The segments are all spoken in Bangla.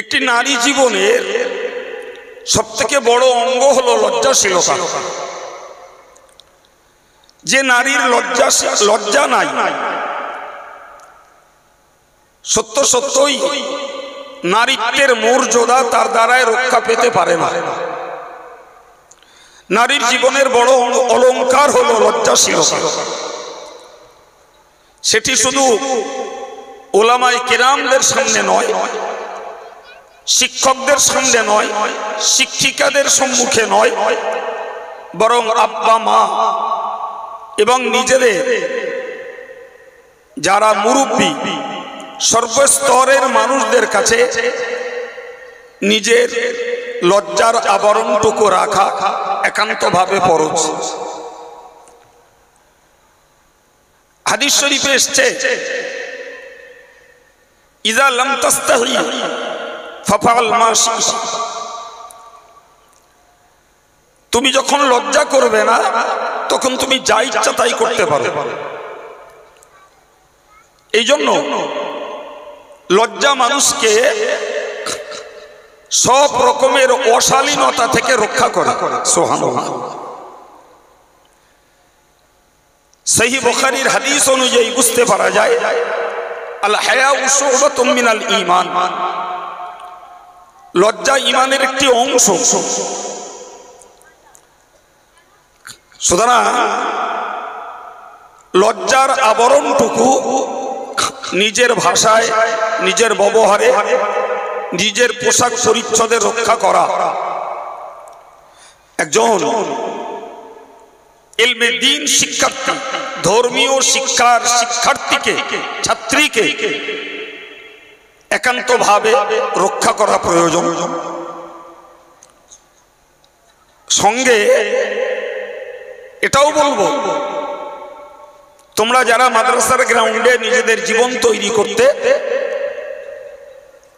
একটি নারী জীবনের সবথেকে বড় অঙ্গ হলো লজ্জাশীলতা। যে নারীর লজ্জা নাই, সত্য সত্যই নারীত্বের মর্যাদা তার দ্বারাই রক্ষা পেতে পারে না। নারীর জীবনের বড় অলংকার হলো লজ্জাশীলতা। সেটি শুধু ওলামায়ে কেরামদের সামনে নয়, শিক্ষকদের সামনে নয়, শিক্ষিকাদের সম্মুখে নয়, বরং আব্বা মা এবং নিজেদের যারা মুরব্বী সর্বস্তরের মানুষদের কাছে নিজের লজ্জার আবরণটুকু রাখা একান্তভাবে ফরজ। হাদিস শরীফে এসেছে, ইযা লাম তাস্তাহি ফাফআল মা শি'তা। তুমি যখন লজ্জা করবে না তখন তুমি যা ইচ্ছা তাই করতে পারো। এই জন্য লজ্জা মানুষকে সব রকমের অশালীনতা থেকে রক্ষা করে। সুবহানাল্লাহ। সহিহ বুখারীর হাদিস অনুযায়ী বুঝতে পারা যায়, আল হায়াউ শু'বাতুম মিনাল ঈমান। লজ্জা ঈমানের একটি অংশ। সুতরাং লজ্জার আবরণটুকু নিজের ভাষায়, নিজের ব্যবহারে, নিজের পোশাক পরিচ্ছদে রক্ষা করা একজন ইলমে দ্বীন শিক্ষার্থী, ধর্মীয় শিক্ষার শিক্ষার্থীকে, ছাত্রীকে একান্তভাবে রক্ষা করা প্রয়োজন। সঙ্গে এটাও বলবো, তোমরা যারা মাদ্রাসার গ্রাউন্ডে নিজেদের জীবন তৈরি করতে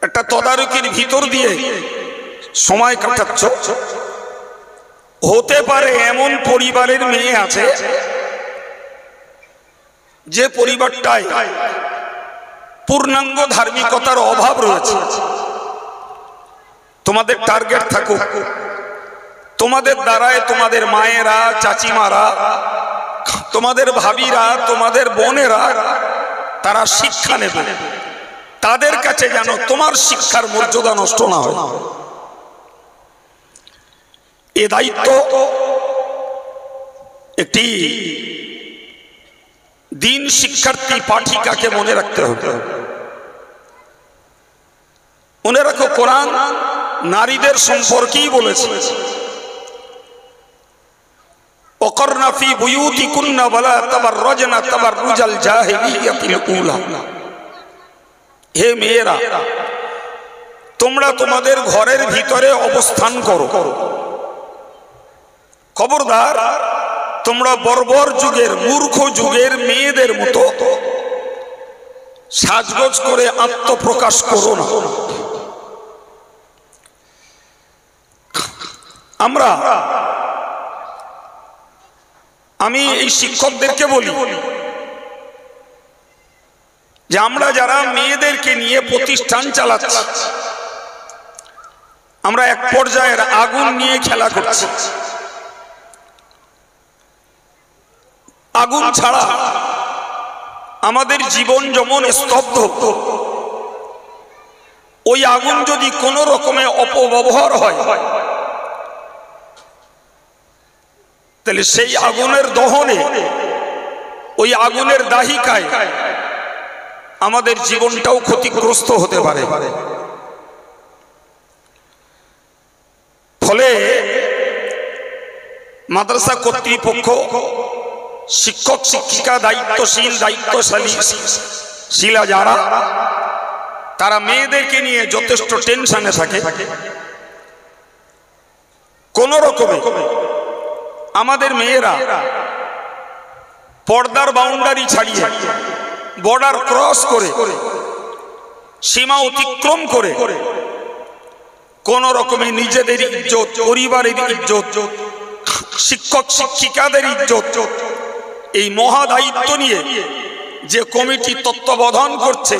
একটা তদারকির ভিতর দিয়ে সময় কাটাচ্ছ, হতে পারে এমন পরিবারের মেয়ে আছে যে পরিবারটায় পূর্ণাঙ্গ ধার্মিকতার অভাব রয়েছে। তোমাদের টার্গেট থাকুক, তোমাদের দ্বারায় তোমাদের মায়েরা, চাচিমারা, তোমাদের ভাবিরা, তোমাদের বোনেরা তারা শিক্ষা নেবে, তাদের কাছে যেন তোমার শিক্ষার মর্যাদা নষ্ট না হয়। এ দায়িত্ব একটি দ্বীন শিক্ষার্থী পাঠিকাকে মনে রাখতে হবে। মনে রাখো, কোরআন নারীদের সম্পর্কেই বলেছে, ওয়াকরনা ফি বুয়ুতিকুন্না ওয়ালা তাবাররাজনা তাবাররুজাল জাহিলিয়াতিল উলা। হে মেয়েরা, তোমরা তোমাদের ঘরের ভিতরে অবস্থান করো। খবরদার, তোমরা বর্বর যুগের, মূর্খ যুগের মেয়েদের মতো সাজগোজ করে আত্মপ্রকাশ করো না। আমি এই শিক্ষকদেরকে বলি যে আমরা যারা মেয়েদেরকে নিয়ে প্রতিষ্ঠান চালাচ্ছি, আমরা এক পর্যায়ের আগুন নিয়ে খেলা করছি। আগুন ছাড়া আমাদের জীবন যেমন স্তব্ধ, ওই আগুন যদি কোনো রকমে অপব্যবহার হয় তাহলে সেই আগুনের দহনে, ওই আগুনের দাহিকায় আমাদের জীবনটাও ক্ষতিগ্রস্ত হতে পারে। ফলে মাদ্রাসা কর্তৃপক্ষ, শিক্ষক শিক্ষিকা, দায়িত্বশীলা যারা, তারা মেয়েদেরকে নিয়ে যথেষ্ট টেনশনে থাকে। কোন রকমে আমাদের মেয়েরা পর্দার বাউন্ডারি ছাড়িয়ে, বর্ডার ক্রস করে, সীমা অতিক্রম করে কোন রকমে নিজেদের ইজ্জত, পরিবারের ইজ্জত, শিক্ষক শিক্ষিকাদের ইজ্জত, এই মহা দায়িত্ব নিয়ে যে কমিটি তত্ত্বাবধান করছে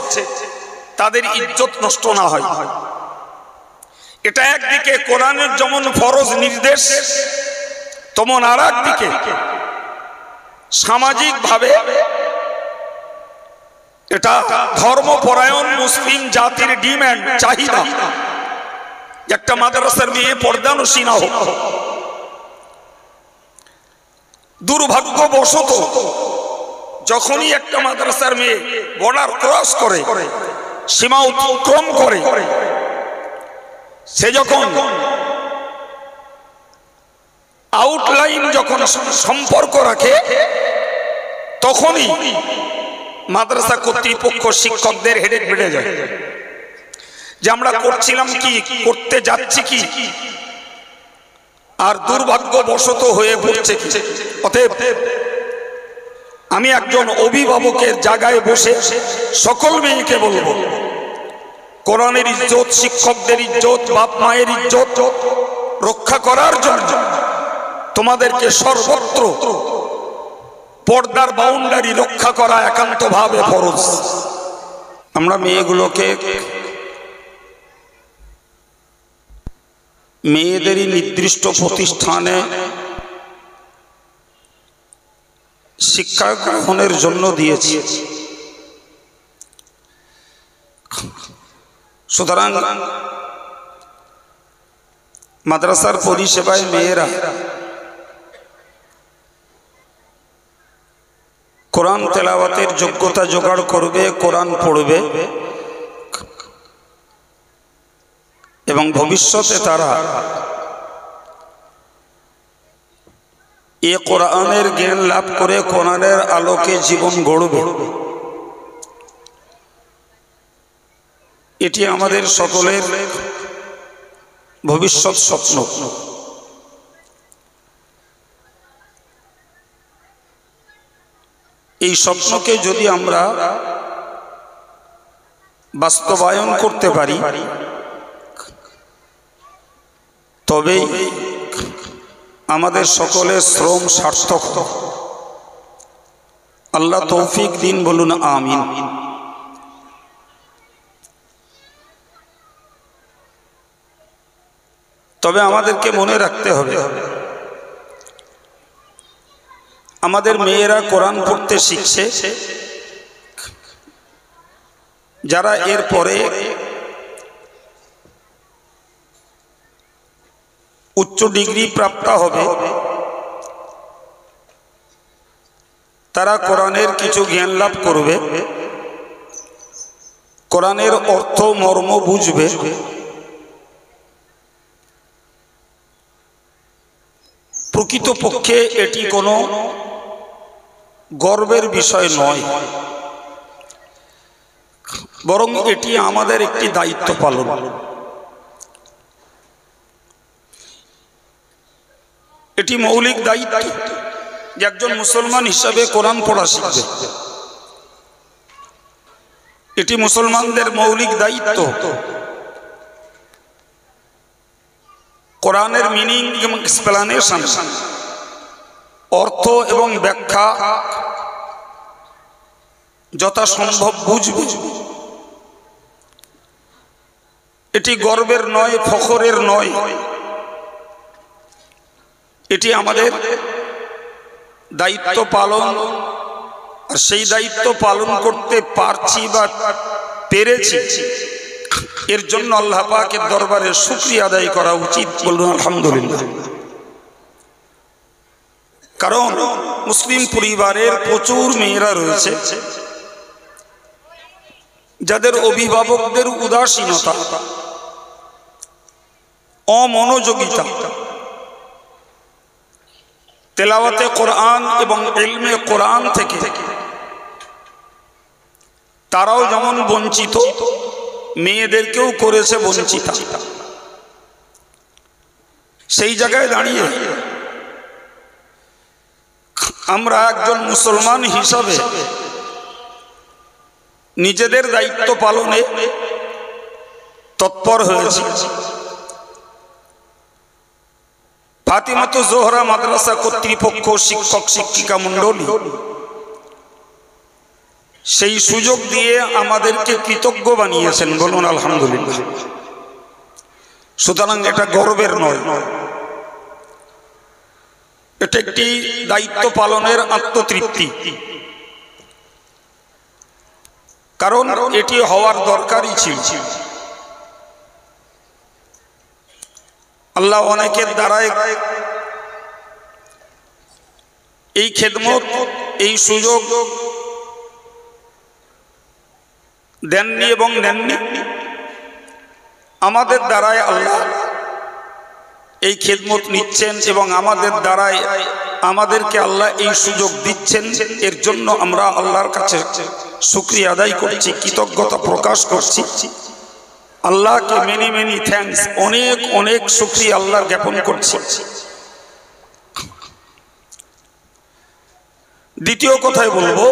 তাদের ইজ্জত নষ্ট না হয়, এটা একদিকে কোরআনের যেমন ফরজ নির্দেশ, তেমন আর একদিকে সামাজিক ভাবে এটা ধর্মপরায়ণ মুসলিম জাতির ডিম্যান্ড, চাহিদা, একটা মাদ্রাসার মেয়ে পর্দানসী না হোক। দুর্ভাগ্যবশত যখনই একটা মাদ্রাসার মেয়ে বর্ডার ক্রস করে, সীমা অতিক্রম করে, সে যখন আউটলাইন যখন সম্পর্ক রাখে, তখনই মাদ্রাসা কর্তৃপক্ষ শিক্ষকদের হেডেক বেড়ে যায় যে আমরা করছিলাম কি, করতে যাচ্ছি কি, আর দুর্ভাগ্যবশত হয়ে পড়ছে কি। অতএব আমি একজন অভিভাবকের জায়গায় বসে সকল মেয়েকে বলবো, কোরআনের ইজ্জত, শিক্ষকদের ইজ্জত, বাপ মায়ের ইজ্জত রক্ষা করার জন্য তোমাদেরকে সর্বত্র পর্দার বাউন্ডারি রক্ষা করা একান্তভাবে ফরজ। আমরা মেয়েগুলোকে মেয়েদেরই নির্দিষ্ট প্রতিষ্ঠানে শিক্ষা গ্রহণের জন্য দিয়েছি। সুতরাং মাদ্রাসার পরিষেবায় মেয়েরা কোরআন তেলাওয়াতের যোগ্যতা জোগাড় করবে, কোরআন পড়বে এবং ভবিষ্যতে তারা এ কোরআনের জ্ঞান লাভ করে কোরআনের আলোকে জীবন গড়বে। এটি আমাদের সকলের ভবিষ্যৎ স্বপ্ন। এই স্বপ্নকে যদি আমরা বাস্তবায়ন করতে পারি, তবেই আমাদের সকলের শ্রম সার্থক। আল্লাহ তৌফিক দিন, বলুন আমিন। তবে আমাদেরকে মনে রাখতে হবে, আমাদের মেয়েরা কোরআন পড়তে শিখছে, যারা এরপরে উচ্চ ডিগ্রি প্রাপ্ত হবে, তারা কোরআনের কিছু জ্ঞান লাভ করবে, কোরআনের অর্থ মর্ম বুঝবে, প্রকৃতপক্ষে এটি কোনো গর্বের বিষয় নয়, বরং এটি আমাদের একটি দায়িত্ব পালন। এটি মৌলিক দায়িত্ব যে একজন মুসলমান হিসাবে কোরআন পড়া শিখবে। এটি মুসলমানদের মৌলিক দায়িত্ব কোরআনের মিনিং এবং এক্সপ্লানেশন, অর্থ এবং ব্যাখ্যা যথাসম্ভব বুঝবে। এটি গর্বের নয়, ফখরের নয়, এটি আমাদের দায়িত্ব পালন। আর সেই দায়িত্ব পালন করতে পারছি বা পেরেছি, এর জন্য আল্লাহ পাকের দরবারে শুকরিয়া আদায় করা উচিত, বলুন আলহামদুলিল্লাহ। কারণ মুসলিম পরিবারের প্রচুর মেয়েরা রয়েছে যাদের অভিভাবকদের উদাসীনতা, অমনোযোগিতা তেলাওয়াতে কোরআন এবং ইলমে কোরআন থেকে তারাও যেমন বঞ্চিত, মেয়েদেরকেও করেছে বঞ্চিত। সেই জায়গায় দাঁড়িয়ে আমরা একজন মুসলমান হিসাবে নিজেদের দায়িত্ব পালনে তৎপর হয়েছি। ফাতিমাতুজ জোহরা মাদ্রাসা কর্তৃপক্ষ, শিক্ষক শিক্ষিকা মণ্ডলী সেই সুযোগ দিয়ে আমাদেরকে কৃতজ্ঞ বানিয়েছেন, বলুন আলহামদুলিল্লাহ। সুতরাং এটা গর্বের নয়, এটা একটি দায়িত্ব পালনের আত্মতৃপ্তি। কারণ এটি হওয়ার দরকারই ছিল। আল্লাহ অনেকের দ্বারাই এই খেদমত, এই সুযোগ দেননি এবং নেননি। আমাদের দ্বারাই আল্লাহ এই খেদমত নিচ্ছেন এবং আমাদের দ্বারাই আমাদেরকে আল্লাহ এই সুযোগ দিচ্ছেন। এর জন্য আমরা আল্লাহর কাছে শুকরিয়া আদায় করছি, কৃতজ্ঞতা প্রকাশ করছি। আল্লাহকে মেনি মেনি থ্যাঙ্কস, অনেক অনেক শুকরিয়া আল্লাহর জ্ঞাপন করছি। দ্বিতীয় কথায় বলবো,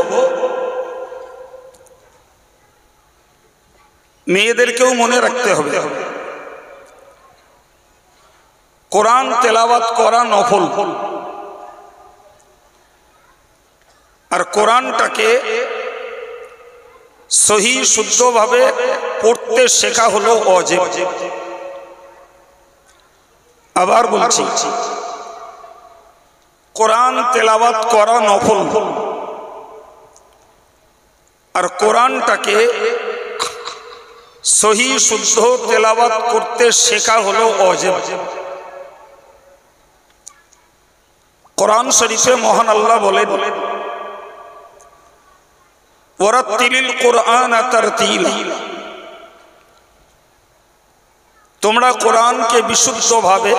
মেয়েদেরকেও মনে রাখতে হবে কোরআন তেলাওয়াত করা নফল, আর কোরআনটাকে সহি শুদ্ধভাবে পড়তে শেখা হলো ওয়াজিব। আবার বলছি, কোরআন তেলাওয়াত করা নফল, আর কোরআনটাকে সহি শুদ্ধ তেলাওয়াত করতে শেখা হলো ওয়াজিব। কোরআন শরীফে মহান আল্লাহ বলেন, ওয়ারাত্তিলিল কুরআন তারতিলা, তোমরা কোরআনকে বিশুদ্ধভাবে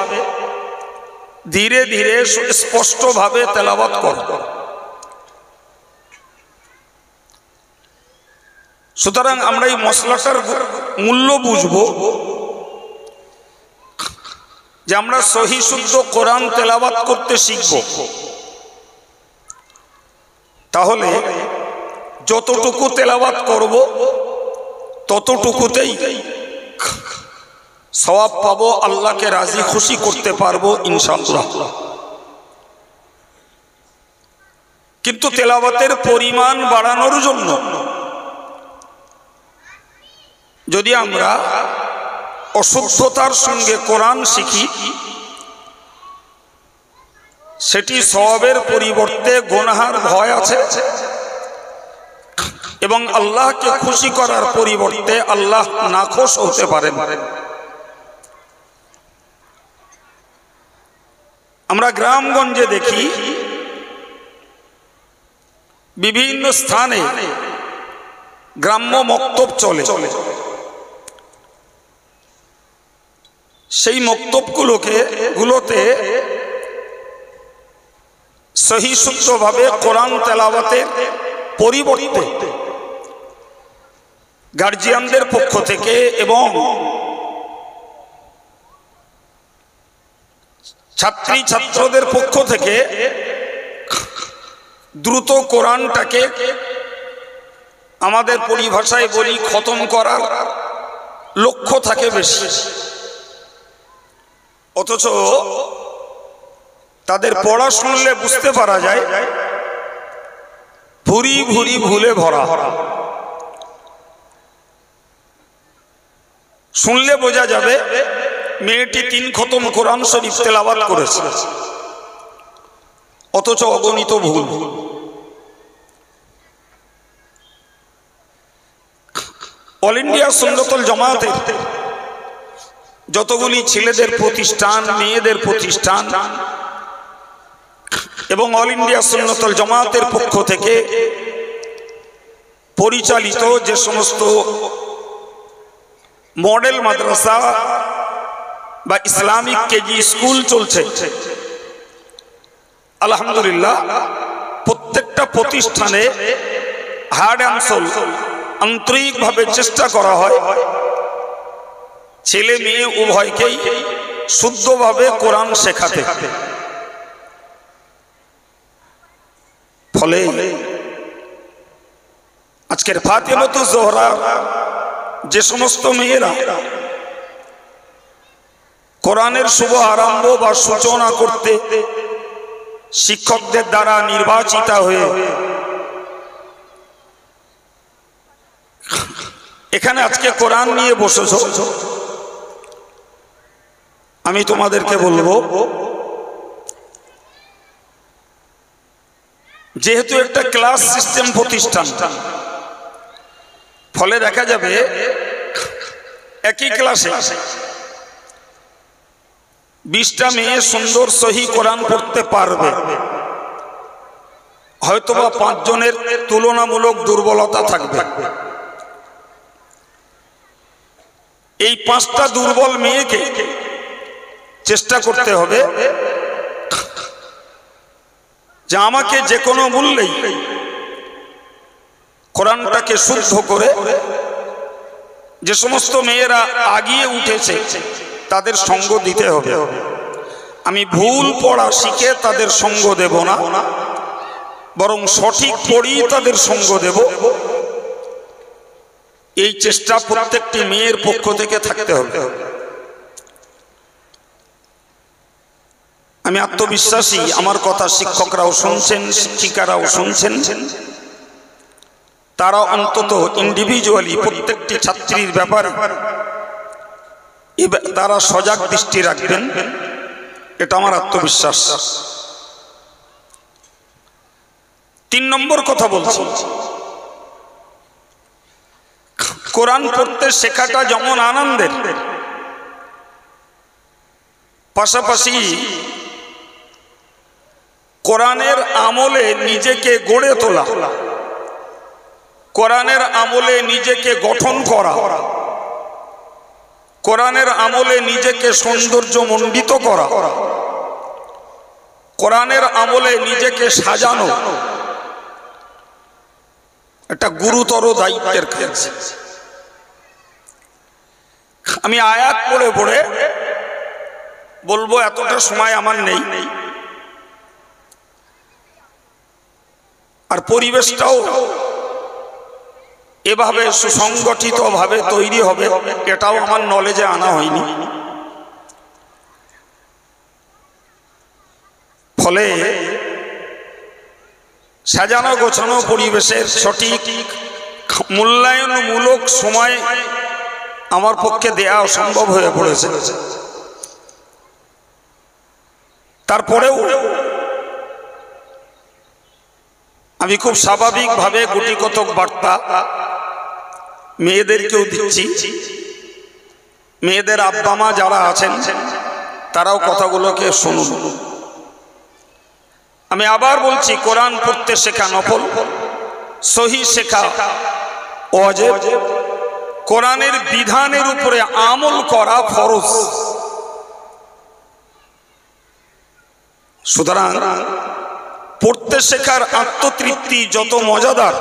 ধীরে ধীরে স্পষ্টভাবে তেলাওয়াত করো। সুতরাং আমরা এই মশলাটার মূল্য বুঝবো যে আমরা সহি শুদ্ধ কোরআন তেলাওয়াত করতে শিখব। তাহলে যতটুকু তেলাওয়াত করব ততটুকুতেই সওয়াব পাবো, আল্লাহকে রাজি খুশি করতে পারবো ইনশাআল্লাহ। কিন্তু তেলাওয়াতের পরিমাণ বাড়ানোর জন্য যদি আমরা অশুদ্ধতার সঙ্গে কোরআন শিখি, সেটি সওয়াবের পরিবর্তে গুনাহের ভয় আছে এবং আল্লাহকে খুশি করার পরিবর্তে আল্লাহ নাখোশ হতে পারেন। আমরা গ্রামগঞ্জে দেখি বিভিন্ন স্থানে গ্রাম্য মক্তব চলে। সেই মক্তবগুলোতে সহি শুদ্ধভাবে কোরআন তেলাওয়াতের পরিবর্তে গার্জিয়ানদের পক্ষ থেকে এবং ছাত্রী ছাত্রদের পক্ষ থেকে দ্রুত কোরআনটাকে, আমাদের পরিভাষায় বলি, খতম করার লক্ষ্য থাকে বেশি। অথচ তাদের পড়া শুনলে বুঝতে পারা যায় ভুরি ভুরি ভুলে ভরা। শুনলে বোঝা যাবে মেয়েটি 3 খতম কোরআন শরীফ তেলাওয়াত করেছে, অথচ অগণিত ভুল। অল ইন্ডিয়া সুন্নতুল জামাতের যতগুলি ছেলেদের প্রতিষ্ঠান, মেয়েদের প্রতিষ্ঠান এবং অল ইন্ডিয়া সুন্নতুল জামাতের পক্ষ থেকে পরিচালিত যে সমস্ত মডেল মাদ্রাসা বা ইসলামিক কেজি স্কুল চলছে, আলহামদুলিল্লাহ প্রত্যেকটা প্রতিষ্ঠানে হার্ড অ্যান্ড সোল আন্তরিকভাবে চেষ্টা করা হয় ছেলে মেয়ে উভয়কেই শুদ্ধভাবে কোরআন শেখাতে। ফলে আজকের ফাতিমাতুজ জোহরা যে সমস্ত মেয়েরা কোরআনের শুভ আরম্ভ বা সূচনা করতে শিক্ষকদের দ্বারা নির্বাচিত হয়ে এখানে আজকে কোরআন নিয়ে বসেছ, আমি তোমাদেরকে বলবো, যেহেতু একটা ক্লাস সিস্টেম প্রতিষ্ঠান, ফলে দেখা যাবে একই ক্লাসে 20টা মেয়ে সুন্দর সহি কোরআন পড়তে পারবে, হয়তোবা 5 জনের তুলনামূলক দুর্বলতা থাকবে। এই 5টা দুর্বল মেয়েকে চেষ্টা করতে হবে যে আমাকে যে কোনো মূল্যেই কোরআনটাকে শুদ্ধ করে, যে সমস্ত মেয়েরা আগিয়ে উঠেছে তাদের সঙ্গ দিতে হবে। আমি ভুল পড়া শিখে তাদের সঙ্গ দেব না, বরং সঠিক পড়ি তাদের সঙ্গ দেব। এই চেষ্টা প্রত্যেকটি মেয়ের পক্ষ থেকে থাকতে হবে। আমি আত্মবিশ্বাসী, আমার কথা শিক্ষকরাও শুনছেন, শিক্ষিকারাও শুনছেন। তারা অন্তত ইন্ডিভিজুয়ালি প্রত্যেকটি ছাত্রীর ব্যাপারে তারা সজাগ দৃষ্টি রাখবেন, এটা আমার আত্মবিশ্বাস। 3 নম্বর কথা বলছি, কোরআন পড়তে শেখাটা যেমন আনন্দের, পাশাপাশি কোরআনের আমলে নিজেকে গড়ে তোলা, কোরআনের আমলে নিজেকে গঠন করা, কোরআনের আমলে নিজেকে সৌন্দর্যমণ্ডিত করা, কোরআনের আমলে নিজেকে সাজানো, এটা গুরুতর দায়িত্বের কাজ। আমি আয়াত পড়ে পড়ে বলবো, এতটা সময় আমার নেই, আর পরিবেশটাও এভাবে সুসংগঠিত ভাবে তৈরি হবে এটাও আমার নলেজে আনা হয়নি। ফলে সাজানো গোছানো পরিবেশের সঠিক মূল্যায়নমূলক সময় আমার পক্ষে দেয়া অসম্ভব হয়ে পড়েছে। তারপরেও আমি খুব স্বাভাবিকভাবে গুটি কতক বার্তা মেয়েদেরকেও দিচ্ছি। মেয়েদের আব্বা মা যারা আছেন তারাও কথাগুলোকে শুনুন। আমি আবার বলছি, কোরআন পড়তে শেখা নফল, সহি শেখা ওয়াজিব, কোরআনের বিধানের উপরে আমল করা ফরজ। সুতরাং পড়তে শেখার আত্মতৃপ্তি যত মজাদার,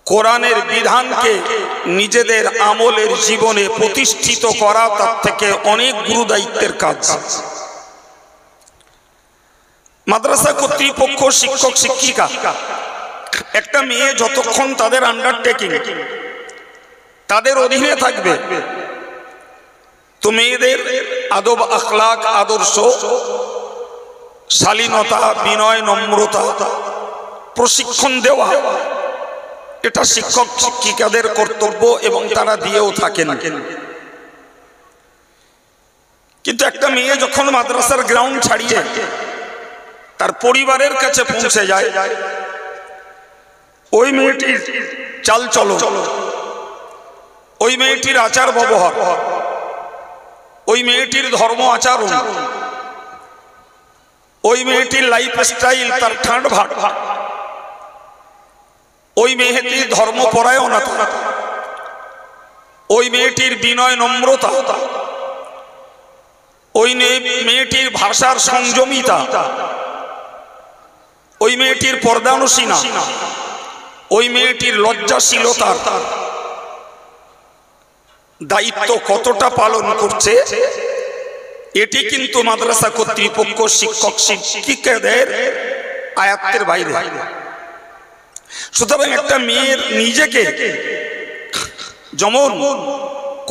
কোরআনের বিধানকে নিজেদের আমলের জীবনে প্রতিষ্ঠিত করা তার থেকে অনেক গুরু দায়িত্বের কাজ। মাদ্রাসা কর্তৃপক্ষ, শিক্ষক শিক্ষিকা, একটা মেয়ে যতক্ষণ তাদের আন্ডারটেকিং, তাদের অধীনে থাকবে, তো মেয়েদের আদব আখলাক, আদর্শ, শালীনতা, বিনয়, নম্রতা প্রশিক্ষণ দেওয়া, এটা শিক্ষক শিক্ষিকাদের কর্তব্য এবং তারা দিয়েও থাকেন। কিন্তু একটা মেয়ে যখন মাদ্রাসার গ্রাউন্ড ছাড়িয়ে তার পরিবারের কাছে পৌঁছে যায়, ওই মেয়েটির চাল চলন, ওই মেয়েটির আচার ব্যবহার, ওই মেয়েটির ধর্ম আচরণ, ওই মেয়েটির লাইফ স্টাইল, তার ঠাঁট ভাট, ওই মেয়েটির ধর্মপরায়ণতা, ওই মেয়েটির বিনয় নম্রতা, ওই মেয়েটির ভাষার সংযমিতা, ওই মেয়েটির পর্দানুশীনা, ওই মেয়েটির লজ্জাশীলতার দায়িত্ব কতটা পালন করছে, এটি কিন্তু মাদ্রাসা কর্তৃপক্ষ, শিক্ষক শিক্ষিকাদের আয়ত্তের বাইরে। সুতরাং একটা মেয়ের নিজেকে যেমন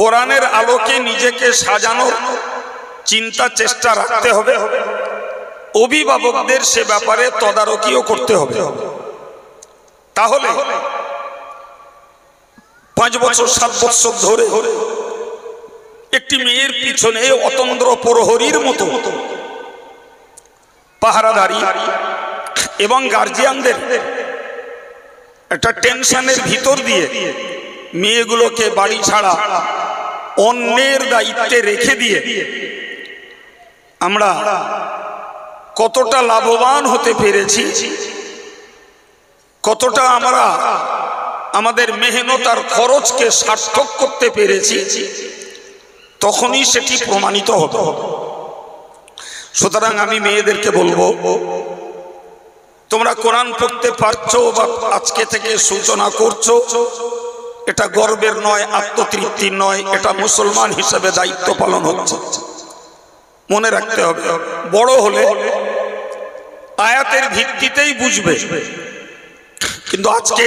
কোরআনের আলোকে নিজেকে সাজানোর চিন্তা চেষ্টা রাখতে হবে, অভিভাবকদের সে ব্যাপারে তদারকিও করতে হবে। তাহলে 5 বছর 7 বছর ধরে একটি মেয়ের পিছনে অতন্দ্র প্রহরীর মতো পাহারাদারি এবং গার্জিয়ানদের একটা টেনশনের ভিতর দিয়ে মেয়েগুলোকে বাড়ি ছাড়া অন্যের দায়িত্বে রেখে দিয়ে আমরা কতটা লাভবান হতে পেরেছি, কতটা আমরা আমাদের মেহনত আর খরচকে সার্থক করতে পেরেছি, তখনই সেটি প্রমাণিত হবে। সুতরাং আমি মেয়েদেরকে বলবো, তোমরা কোরআন পড়তে পারছো বা আজকে থেকে সূচনা করছো, এটা গর্বের নয়, আত্মতৃপ্তির নয়, এটা মুসলমান হিসেবে দায়িত্ব পালন হচ্ছে। মনে রাখতে হবে, বড় হলে আয়াতের ভিত্তিতেই বুঝবে। কিন্তু আজকে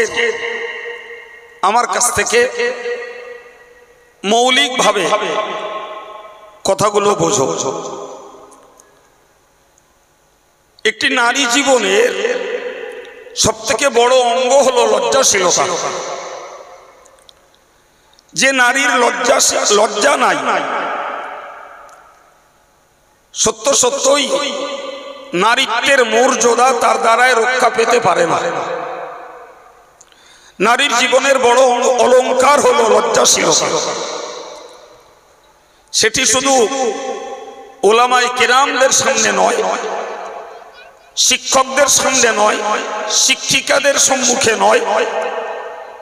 আমার কাছ থেকে মৌলিকভাবে কথাগুলো বোঝো। একটি নারী জীবনের সবথেকে বড় অঙ্গ হলো লজ্জাশীলতা। যে নারীর লজ্জা নাই, সত্য সত্যই নারীত্বের মর্যাদা তার দ্বারাই রক্ষা পেতে পারে না। নারীর জীবনের বড় অলংকার হলো লজ্জাশীলতা। সেটি শুধু ওলামায়ে কেরামদের সামনে নয়, শিক্ষকদের সামনে নয়, শিক্ষিকাদের সম্মুখে নয়,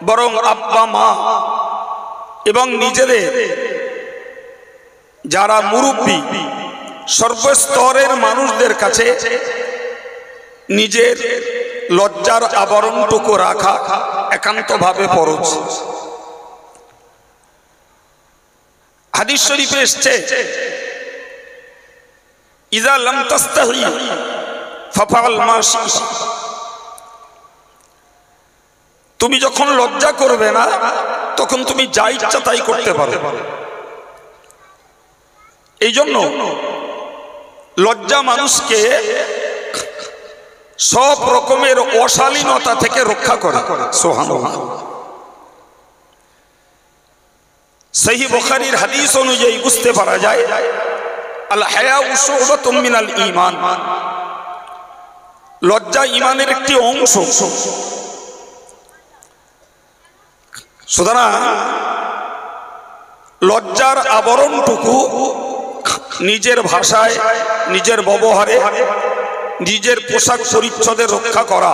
বরং আব্বা মা এবং নিজেদের যারা মুরব্বী সর্বস্তরের মানুষদের কাছে নিজের লজ্জার আবরণটুকু রাখা একান্তভাবে ফরজ। হাদিস শরীফে এসেছে, ইযা লাম তাস্তাহি ফাফআল মা শি'তা। তুমি যখন লজ্জা করবে না, তখন তুমি যা ইচ্ছা তাই করতে পারো। এই জন্য লজ্জা মানুষকে সব রকমের অশালীনতা থেকে রক্ষা করে। সুবহানাল্লাহ। সহিহ বুখারীর হাদিস অনুযায়ী বুঝতে পারা যায়, আল হায়াউ শু'বাতুম মিনাল ঈমান। লজ্জা ঈমানের একটি অংশ। সুতরাং লজ্জার আবরণটুকু নিজের ভাষায়, নিজের ব্যবহারে, নিজের পোশাক পরিচ্ছদে রক্ষা করা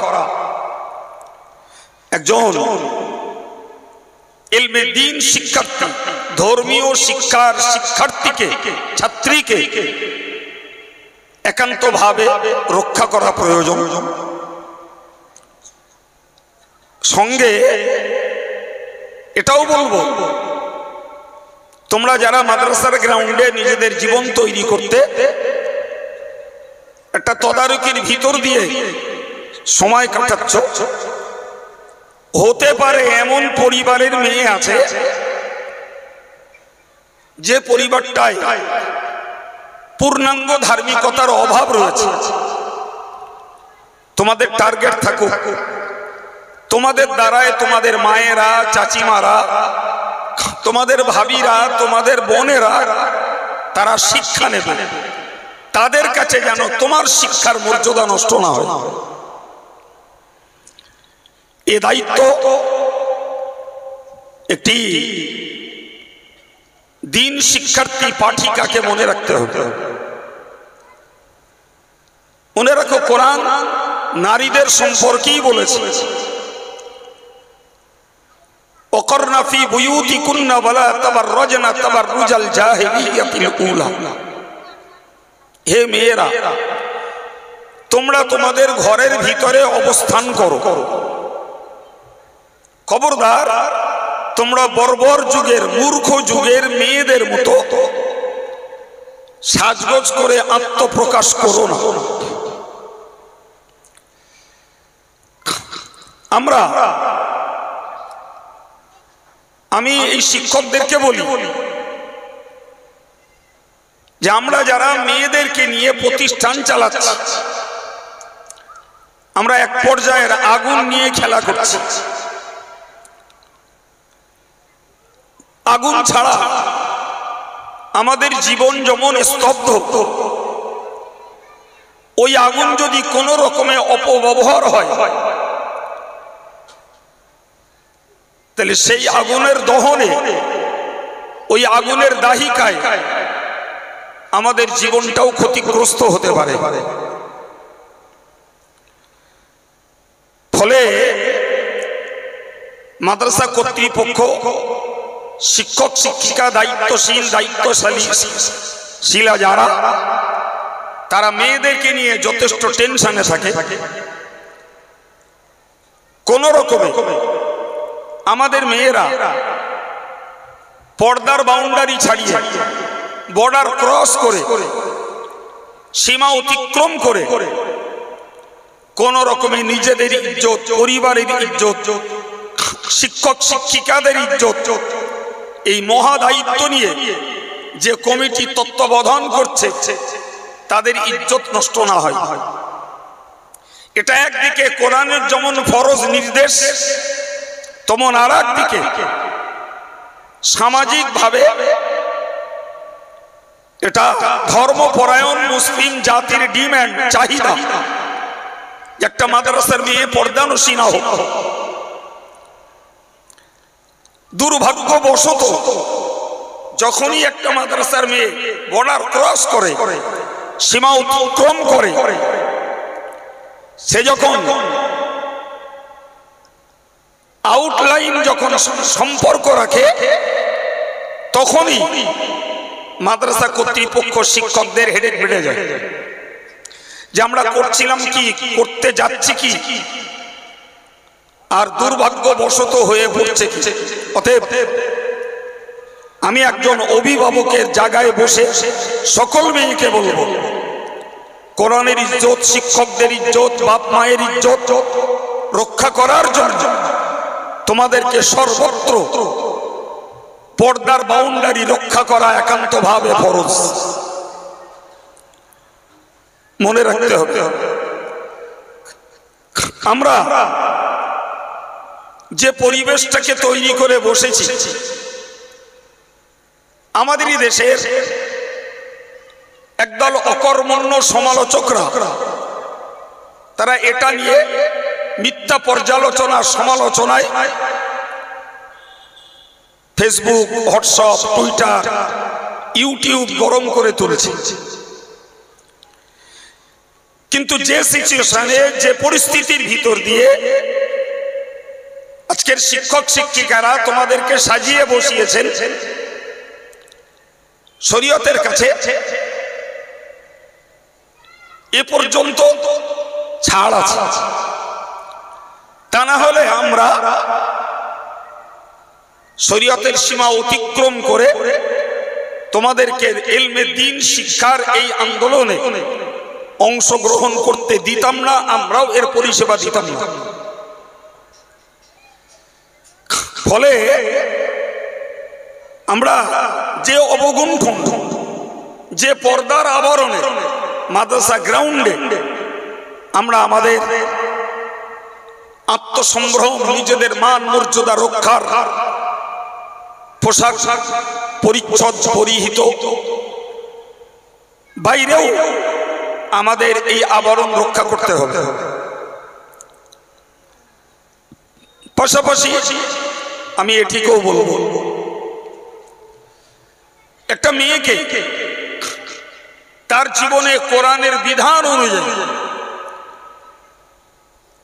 একজন ইলমে দ্বীন শিক্ষার্থী, ধর্মীয় শিক্ষার শিক্ষার্থীকে, ছাত্রীকে একান্তভাবে রক্ষা করা প্রয়োজন। সঙ্গে এটাও বলবো, তোমরা যারা মাদ্রাসার গ্রাউন্ডে নিজেদের জীবন তৈরি করতে একটা তদারকির ভিতর দিয়ে সময় কাটাচ্ছ, হতে পারে এমন পরিবারের মেয়ে আছে যে পরিবারটায় পূর্ণাঙ্গ ধার্মিকতার অভাব রয়েছে। তোমাদের টার্গেট থাকুক, তোমাদের দ্বারায় তোমাদের মায়েরা, চাচিমারা, তোমাদের ভাবিরা, তোমাদের বোনেরা তারা শিক্ষা নেবে। তাদের কাছে যেন তোমার শিক্ষার মর্যাদা নষ্ট না হয়, এ দায়িত্ব একটি দ্বীন শিক্ষার্থী পাঠিকাকে মনে রাখতে হবে। মনে রাখো, কোরআন নারীদের সম্পর্কেই বলেছে, ওয়াকরনা ফি বুয়ুতিকুন্না ওয়ালা তাবাররাজনা তাবাররুজাল জাহিলিয়াতিল উলা। হে মেয়েরা, তোমরা তোমাদের ঘরের ভিতরে অবস্থান করো। খবরদার, তোমরা বর্বর যুগের, মূর্খ যুগের মেয়েদের মতো সাজগোজ করে আত্মপ্রকাশ করো না। আমি এই শিক্ষকদেরকে বলি যে আমরা যারা মেয়েদেরকে নিয়ে প্রতিষ্ঠান চালাচ্ছি, আমরা এক পর্যায়ের আগুন নিয়ে খেলা করছি। আগুন ছাড়া আমাদের জীবন যেমন স্তব্ধ, ওই আগুন যদি কোনো রকমে অপব্যবহার হয় তাহলে সেই আগুনের দহনে, ওই আগুনের দাহিকায় আমাদের জীবনটাও ক্ষতিগ্রস্ত হতে পারে। ফলে মাদ্রাসা কর্তৃপক্ষ, শিক্ষক শিক্ষিকা, দায়িত্বশীলা যারা, তারা মেয়েদেরকে নিয়ে যথেষ্ট টেনশনে থাকে। কোন রকমে আমাদের মেয়েরা পর্দার বাউন্ডারি ছাড়িয়ে, বর্ডার ক্রস করে, সীমা অতিক্রম করে কোন রকমে নিজেদের ইজ্জত, পরিবারের ইজ্জত, শিক্ষক শিক্ষিকাদের ইজ্জত, এই মহা দায়িত্ব নিয়ে যে কমিটি তত্ত্বাবধান করছে তাদের ইজ্জত নষ্ট না হয়, এটা একদিকে কোরআনের যেমন ফরজ নির্দেশ, তেমন আর একদিকে সামাজিক ভাবে এটা ধর্মপরায়ণ মুসলিম জাতির ডিম্যান্ড, চাহিদা, একটা মাদ্রাসার মেয়ে পর্দানসীনা হোক। দুর্ভাগ্যবশত যখনই একটা মাদ্রাসার মেয়ে বর্ডার ক্রস করে, সীমা অতিক্রম করে, সে যখন আউটলাইন যখন সম্পর্ক রাখে, তখনই মাদ্রাসা কর্তৃপক্ষ, শিক্ষকদের হেডেক বেড়ে যায় যে আমরা করছিলাম কি, করতে যাচ্ছি কি, আর দুর্ভাগ্যবশত হয়ে পড়ছে কি। অতএব আমি একজন অভিভাবকের জায়গায় বসে সকল মেয়েকে বলবো, কোরআনের ইজ্জত, শিক্ষকদের ইজ্জত, বাপ মায়ের ইজ্জত রক্ষা করার জন্য তোমাদেরকে সর্বত্র পর্দার বাউন্ডারি রক্ষা করা একান্তভাবে ফরজ। মনে রাখতে হবে, আমরা যে পরিবেশটাকে তৈরি করে বসেছি, আমাদেরই দেশের একদল অকর্মণ্য সমালোচকরা, তারা এটা নিয়ে মিথ্যা পর্যালোচনা, সমালোচনায় ফেসবুক, হোয়াটসঅ্যাপ, টুইটার, ইউটিউব গরম করে তুলেছে। কিন্তু যে সিচুয়েশনে, যে পরিস্থিতির ভিতর দিয়ে আজকের শিক্ষক শিক্ষিকারা তোমাদেরকে সাজিয়ে বসিয়েছেন, শরীয়তের কাছে এ পর্যন্ত ছাড় আছে। তা না হলে আমরা শরীয়তের সীমা অতিক্রম করে তোমাদেরকে ইলমে দ্বীন শিক্ষার এই আন্দোলনে অংশগ্রহণ করতে দিতাম না, আমরাও এর পরিষেবা দিতাম না। ফলে আমরা যে অবগুণ্ঠন, যে পর্দার আবরণে মাদ্রাসা গ্রাউন্ডে আমরা আমাদের আত্মসম্ভ্রম, নিজেদের মান মর্যাদা রক্ষার পোশাক পরিচ্ছদ পরিহিত, বাইরেও আমাদের এই আবরণ রক্ষা করতে হবে। পাশাপাশি আমি এটিকেও বলবো, একটা মেয়েকে তার জীবনে কোরআনের বিধান অনুযায়ী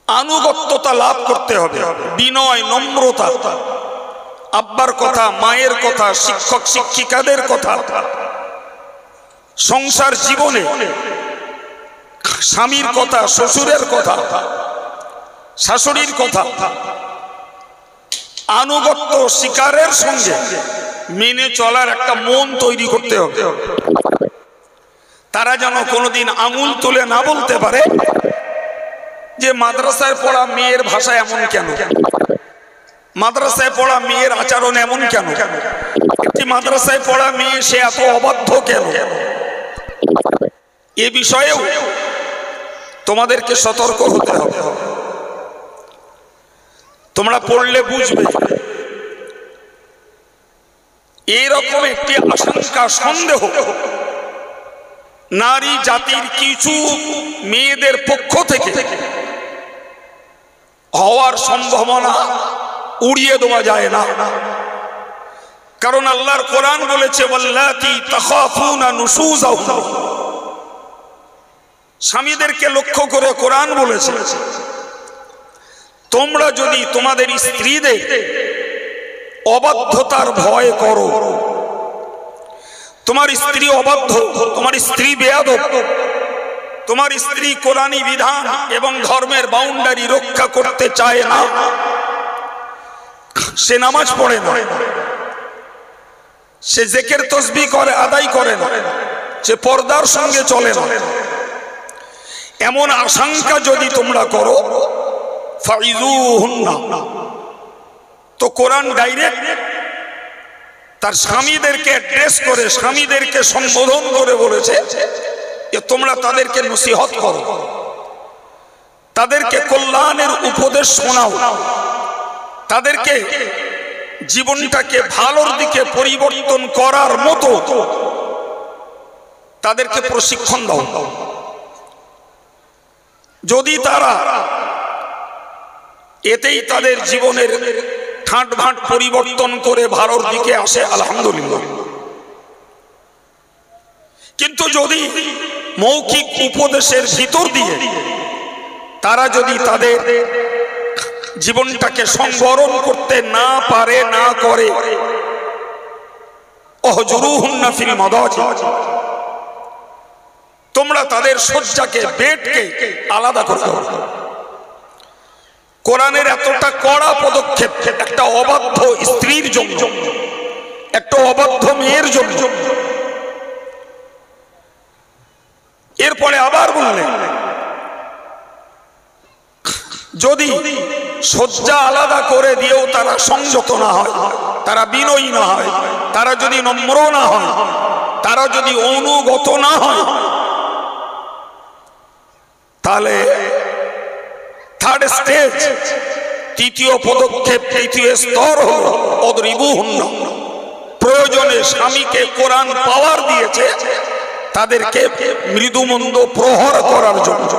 আনুগত্যতা লাভ করতে হবে, বিনয়, নম্রতা, আব্বার কথা, মায়ের কথা, শিক্ষক শিক্ষিকাদের কথা, সংসার জীবনে স্বামীর কথা, শ্বশুরের কথা, শাশুড়ির কথা, আনুগত্য স্বীকারের সঙ্গে মেনে চলার একটা মন তৈরি করতে হবে। তারা যেন কোনোদিন আঙুল তুলে না বলতে পারে যে মাদ্রাসায় পড়া মেয়ের ভাষা এমন কেন, মাদ্রাসায় পড়া মেয়ের আচরণ এমন কেন, একটি মাদ্রাসায় পড়া মেয়ে সে এত অবাধ্য কেন। এ বিষয়েও তোমাদেরকে সতর্ক হতে হবে। তোমরা পড়লে বুঝবে, এরকম একটি আশঙ্কা সন্দেহ নারী জাতির কিছু মেয়েদের পক্ষ থেকে হওয়ার সম্ভাবনা উড়িয়ে দেওয়া যায় না। কারণ আল্লাহর কোরআন বলেছে, ওয়াল্লাতি তাখাফুনা নুশুজাহুম, স্বামীদেরকে লক্ষ্য করে কোরআন বলেছে, তোমরা যদি তোমাদের স্ত্রীদের অবাধ্যতার ভয় করো, তোমার স্ত্রী অবাধ্য, তোমার স্ত্রী বেয়াদব, তোমার স্ত্রী কোরআনী বিধান এবং ধর্মের বাউন্ডারি রক্ষা করতে চায় না, সে নামাজ পড়ে না, সে জিকির তাসবিহ করে আদায় করে না, সে পর্দার সঙ্গে চলে না, এমন আশঙ্কা যদি তোমরা করো, ফাইজুহুন্না, তো কোরআন ডাইরেক্ট তার স্বামীদেরকে অ্যাড্রেস করে, স্বামীদেরকে সম্বোধন করে বলেছে যে তোমরা তাদেরকে নসিহত করো, তাদেরকে কল্যাণের উপদেশ শোনাও, তাদেরকে জীবনটাকে ভালোর দিকে পরিবর্তন করার মতো তাদেরকে প্রশিক্ষণ দাও। যদি তারা এতেই তাদের জীবনের ঠাঁট ভাঁট পরিবর্তন করে ভালোর দিকে আসে, আলহামদুলিল্লাহ। কিন্তু যদি মৌখিক উপদেশের ভিতর দিয়ে তারা যদি তাদের জীবনটাকে সংবরণ করতে না পারে, না করে, ওহজুরুহুন্না ফিল মাদাজি, তোমরা তাদের শয্যাকে, বেডকে আলাদা করে দাও। কোরআনের এতটা কড়া পদক্ষেপ একটা অবাধ্য স্ত্রীর জন্য, একটা অবাধ্য মেয়ের জন্য। এরপরে আবার বললেন, যদি শয্যা আলাদা করে দিয়েও তারা সংযত না হয়, তারা বিনয়ী না হয়, তারা যদি নম্র না হয়, তারা যদি অনুগত না হয়, তাহলে থার্ড স্টেজ, তৃতীয় পদক্ষেপ, তৃতীয় স্তর হল অদরিবুহুন্না, প্রয়োজনে স্বামীকে কোরআন পাওয়ার দিয়েছে তাদেরকে মৃদুমন্দ প্রহার করার জন্য।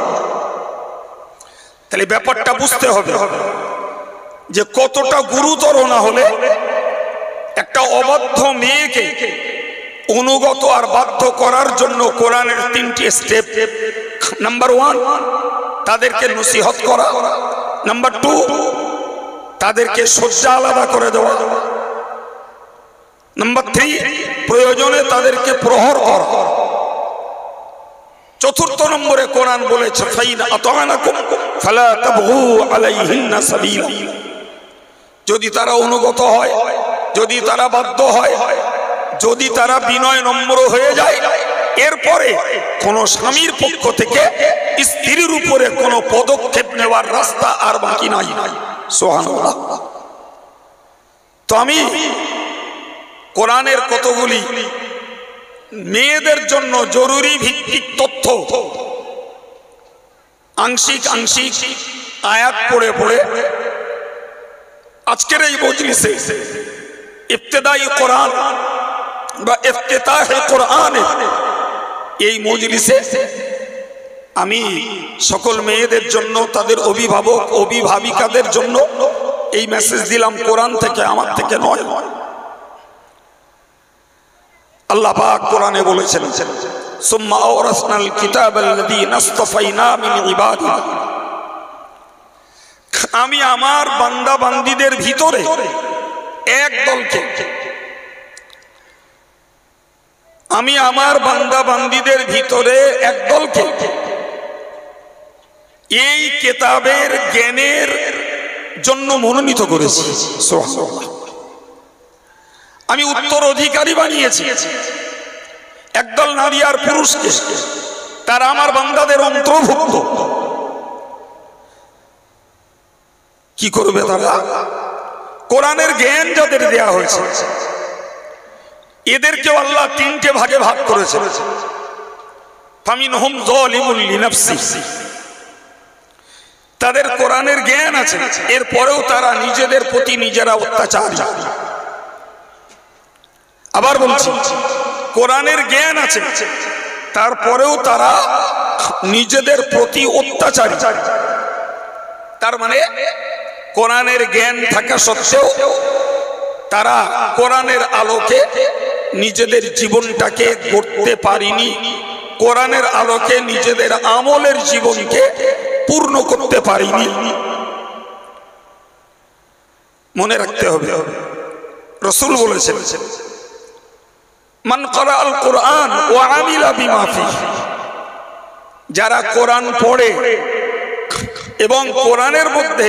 তাহলে ব্যাপারটা বুঝতে হবে যে কতটা গুরুতর না হলে একটা অবাধ্য মেয়েকে অনুগত আর বাধ্য করার জন্য কোরআনের তিনটি স্টেপ। নাম্বার 1, তাদেরকে নসিহত করা। নাম্বার 2, তাদেরকে শয্যা আলাদা করে দেওয়া। নাম্বার 3, প্রয়োজনে তাদেরকে প্রহার করা। চতুর্থ নম্বরে কোরআন বলেছে, ফাইন আতানাকুম ফালা তাবগু আলাইহিন্না সাবিলা, যদি তারা অনুগত হয়, যদি তারা বাধ্য হয়, যদি তারা বিনয় নম্র হয়ে যায়, এরপরে কোন স্বামীর পক্ষ থেকে স্ত্রীর উপরে কোন পদক্ষেপ নেওয়ার রাস্তা আর বাকি নাই। সুবহানাল্লাহ। তো আমি কোরআনের কতগুলি মেয়েদের জন্য জরুরি ভিত্তিক তথ্য আংশিক আংশিক আয়াত পড়ে পড়ে আজকের এই মজলিসে ইবতেদাই কোরআন বা ইফতিতাহে কোরআন, এই মজলিসে আমি সকল মেয়েদের জন্য, তাদের অভিভাবক অভিভাবিকাদের জন্য এই মেসেজ দিলাম কোরআন থেকে, আমার থেকে নয়। আল্লাহ পাক কোরআনে বলেছেন, সুম্মা আওরাসনাল কিতাবাল্লাযীনা ইসতাফাইনা মিন ইবাদিনা, আমি আমার বান্দা বান্দীদের ভিতরে এক দলকে, আমি আমার বান্দা বান্দীদের ভিতরে এক দলকে এই কিতাবের জ্ঞানের জন্য মনোনীত করেছি। সুবহানাল্লাহ। আমি উত্তরাধিকারী বানিয়েছি একদল নারী আর পুরুষকে, তারা আমার বান্দাদের অন্তর্ভুক্ত। কি করবে তারা? কোরআনের জ্ঞান যাদের দেয়া হয়েছে এদেরকেও আল্লাহ তিনটে ভাগে ভাগ করেছে। ফামিনহুম যালিমুন লিনাফসিহি, তাদের কোরআনের জ্ঞান আছে, এরপরেও তারা নিজেদের প্রতি নিজেরা অত্যাচারী। আবার বলছি, কোরআনের জ্ঞান আছে, তারপরেও তারা নিজেদের প্রতি অত্যাচারী। তার মানে কোরআনের জ্ঞান থাকা সত্ত্বেও তারা কোরআনের আলোকে নিজেদের জীবনটাকে গড়তে পারেনি, কোরআনের আলোকে নিজেদের আমলের জীবনকে পূর্ণ করতে পারেনি। মনে রাখতে হবে, রাসূল বলেছেন, মান ক্বারা আল কোরআন ওয়া আমিলা বিমা ফিহি, যারা কোরআন পড়ে এবং কোরআনের মধ্যে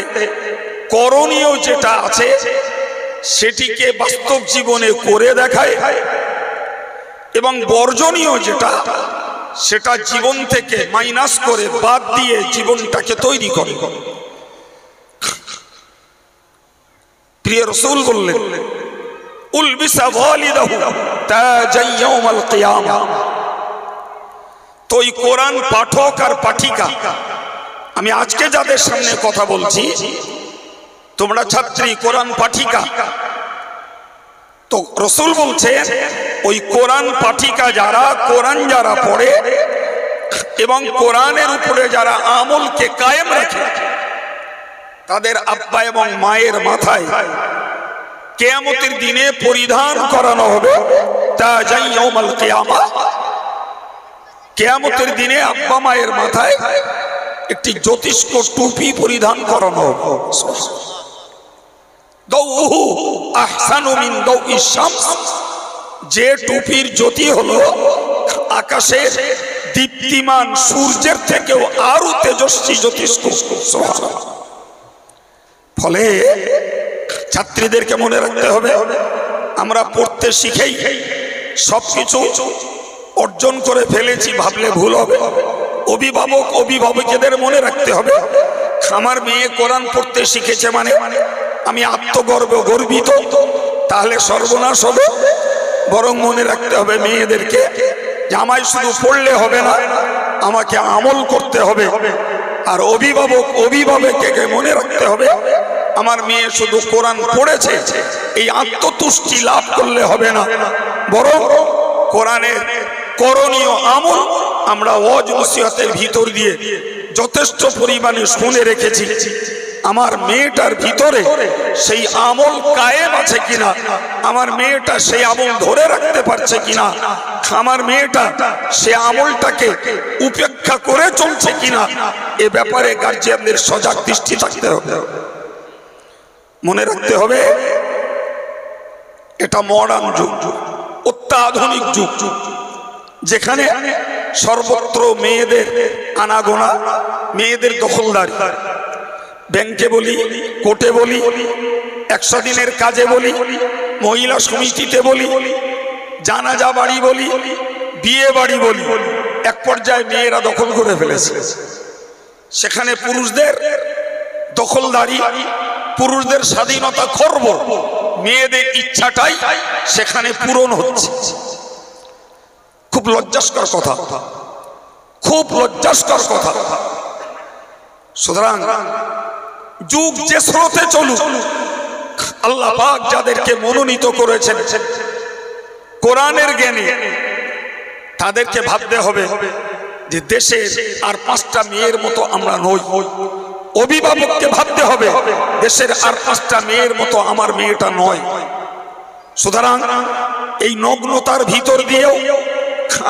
করণীয় যেটা আছে সেটিকে বাস্তব জীবনে করে দেখায় এবং বর্জনীয় যেটা সেটা জীবন থেকে মাইনাস করে বাদ দিয়ে জীবনটাকে তৈরি করে। প্রিয় রাসূল বললেন, উলবিসা ওয়ালিদাহু তাজান ইয়াউমাল কিয়ামা। তো এই কোরআন পাঠক আর পাঠিকা, আমি আজকে যাদের সামনে কথা বলছি তোমরা ছাত্রী, কোরআন পাঠিকা, তো রাসূল বলছেন ওই কোরআন পাঠিকা যারা, কোরআন যারা পড়ে এবং কোরআনের উপরে যারা আমলকে কায়েম রাখে, তাদের আব্বা এবং মায়ের মাথায় কিয়ামতের দিনে পরিধান করানো হবে তাজান ইয়াউমাল কিয়ামা। কিয়ামতের দিনে আব্বা মায়ের মাথায় একটি জ্যোতিষ্ক টুপি পরিধান করানো হবে। দাউহু আহসানু মিন দাউইশ শামস, যে টুপির জ্যোতি হলো আকাশের দীপ্তিমান সূর্যের থেকেও আরো তেজস্বী জ্যোতিষ্ক। সুবহানাল্লাহ। ফলে ছাত্রীদেরকে মনে রাখতে হবে, আমরা পড়তে শিখেই সবকিছু অর্জন করে ফেলেছি ভাবলে ভুল হবে। অভিভাবক অভিভাবকদের মনে রাখতে হবে, আমার মেয়ে কোরআন পড়তে শিখেছে মানে আমি আত্মগর্বে গর্বিত, তাহলে সর্বনাশ হবে। বরং মনে রাখতে হবে মেয়েদেরকে যে আমায় শুধু পড়লে হবে না, আমাকে আমল করতে হবে। আর অভিভাবককে মনে রাখতে হবে আমার মেয়ে শুধু কোরআন পড়েছে এই আত্মতুষ্টি লাভ করলে হবে না, বরং কোরআনের করণীয় আমল আমরা ওয়াজ নসিহতের ভিতর দিয়ে যথেষ্ট পরিমাণে শুনে রেখেছি। আমার মেয়েটার ভিতরে সেই আমল কায়েম আছে কিনা, আমার মেয়েটা সেই আমল ধরে রাখতে পারছে কিনা, আমার মেয়েটা সে আমলটাকে উপেক্ষা করে চলছে কিনা, এ ব্যাপারে গার্জিয়ানদের সজাগ দৃষ্টি থাকতে হবে। মনে রাখতে হবে এটা মডার্ন যুগ, অত্যাধুনিক যুগ, যেখানে সর্বত্র মেয়েদের আনাগোনা, মেয়েদের দখলদারি। ব্যাংকে বলি, কোর্টে বলি, 100 দিনের কাজে বলি, মহিলা সমিতিতে বলি, জানাজা বাড়ি বলি, বিয়ে বাড়ি বলি, এক পর্যায়ে মেয়েরা দখল করে ফেলেছে। সেখানে পুরুষদের দখলদারি, পুরুষদের স্বাধীনতা খর্ব, মেয়েদের ইচ্ছাটাই সেখানে পূরণ হচ্ছে। খুব লজ্জাস্কর কথা, খুব লজ্জাস্কর কথা। সুতরাং যুগ যে স্রোতে চলুক, আল্লাহ পাক যাদেরকে মনোনীত করেছেন কোরআনের জ্ঞানে, তাদেরকে ভাবতে হবে যে দেশের আর 5টা মেয়ের মতো আমরা নই। অভিভাবককে ভাবতে হবে দেশের আর 5টা মেয়ের মতো আমার মেয়েটা নয়। সুতরাং এই নগ্নতার ভিতর দিয়েও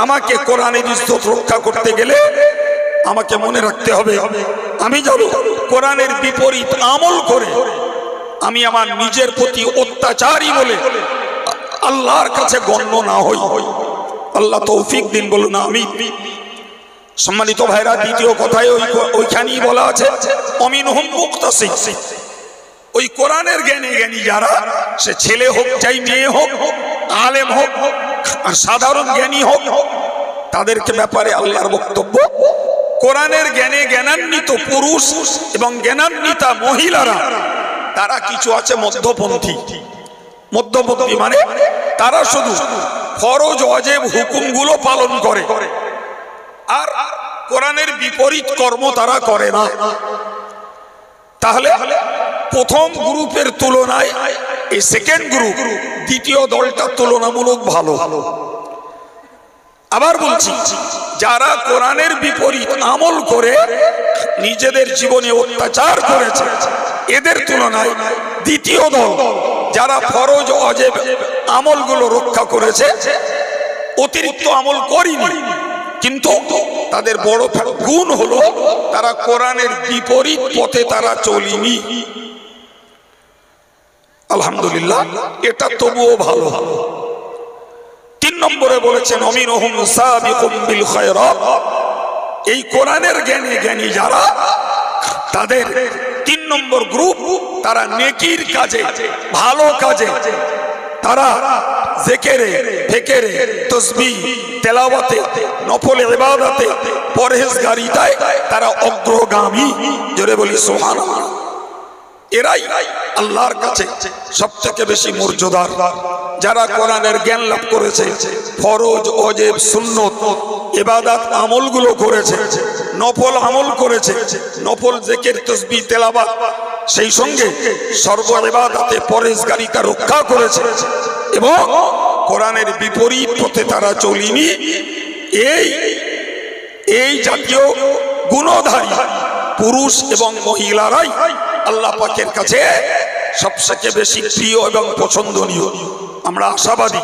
আমাকে কোরআনের ইজ্জত রক্ষা করতে গেলে আমাকে মনে রাখতে হবে আমি যেন কোরআনের বিপরীত আমল করে আমি আমার নিজের প্রতি অত্যাচারী বলে আল্লাহর কাছে গণ্য না হই। আল্লাহ তৌফিক দিন, বলুন আমিন। সম্মানিত ভাইরা, দ্বিতীয় কথায় ওইখানেই বলা আছে অমিনহুম মুক্তাসিদ। ওই কোরআনের জ্ঞানী যারা, সে ছেলে হোক চাই মেয়ে হোক, আলেম হোক আর সাধারণ জ্ঞানী হোক, তাদেরকে ব্যাপারে আল্লাহর বক্তব্য কোরআনের জ্ঞানে জ্ঞানান্বিত পুরুষ এবং জ্ঞানান্বিতা মহিলারা তারা কিছু আছে মধ্যপন্থী। মধ্যপন্থী মানে তারা শুধু ফরজ ওয়াজিব হুকুমগুলো পালন করে আর কোরআনের বিপরীত কর্ম তারা করে না। তাহলে প্রথম গ্রুপের তুলনায় এই সেকেন্ড গ্রুপ দ্বিতীয় দলটা তুলনামূলক ভালো। আবার বলছি, যারা কোরআনের বিপরীত আমল করে নিজেদের জীবনে অত্যাচার করেছে, এদের তুলনায় দ্বিতীয় দল যারা ফরজ ওয়াজিব আমলগুলো রক্ষা করেছে, অতিরিক্ত আমল করেনি, কিন্তু তাদের বড় গুণ হলো তারা কোরআনের বিপরীত পথে তারা চলেনি। আলহামদুলিল্লাহ, এটা তবুও ভালো। 3 নম্বরে বলেছেন আমিনহুম সাবিকুম বিল খায়রাত, এই কোরআনের জ্ঞানী যারা, তাদের 3 নম্বর গ্রুপ, তারা নেকির কাজে, ভালো কাজে, তারা জিকিরে, ফিকিরে, তাসবিহ, তেলাওয়াতে, নফল ইবাদতে, পরহেজগারিতায় তারা অগ্রগামী। জোরে বলি সুবহানাল্লাহ। এরাই আল্লাহর কাছে সবথেকে বেশি মর্যাদার, যারা কোরআনের জ্ঞান লাভ করেছে, ফরজ ওয়াজিব সুন্নত ইবাদত আমলগুলো করেছে, নফল আমল করেছে, নফল জিকির তাসবিহ তেলাওয়াত, সেই সঙ্গে সর্ব ইবাদতে পরহেজগারিতা রক্ষা করেছে এবং কোরআনের বিপরীত পথে তারা চলেনি। এই জাতীয় গুণধারী পুরুষ এবং মহিলারাই আল্লাহ পাকের কাছে সবথেকে বেশি প্রিয় এবং পছন্দনীয়। আমরা আশাবাদী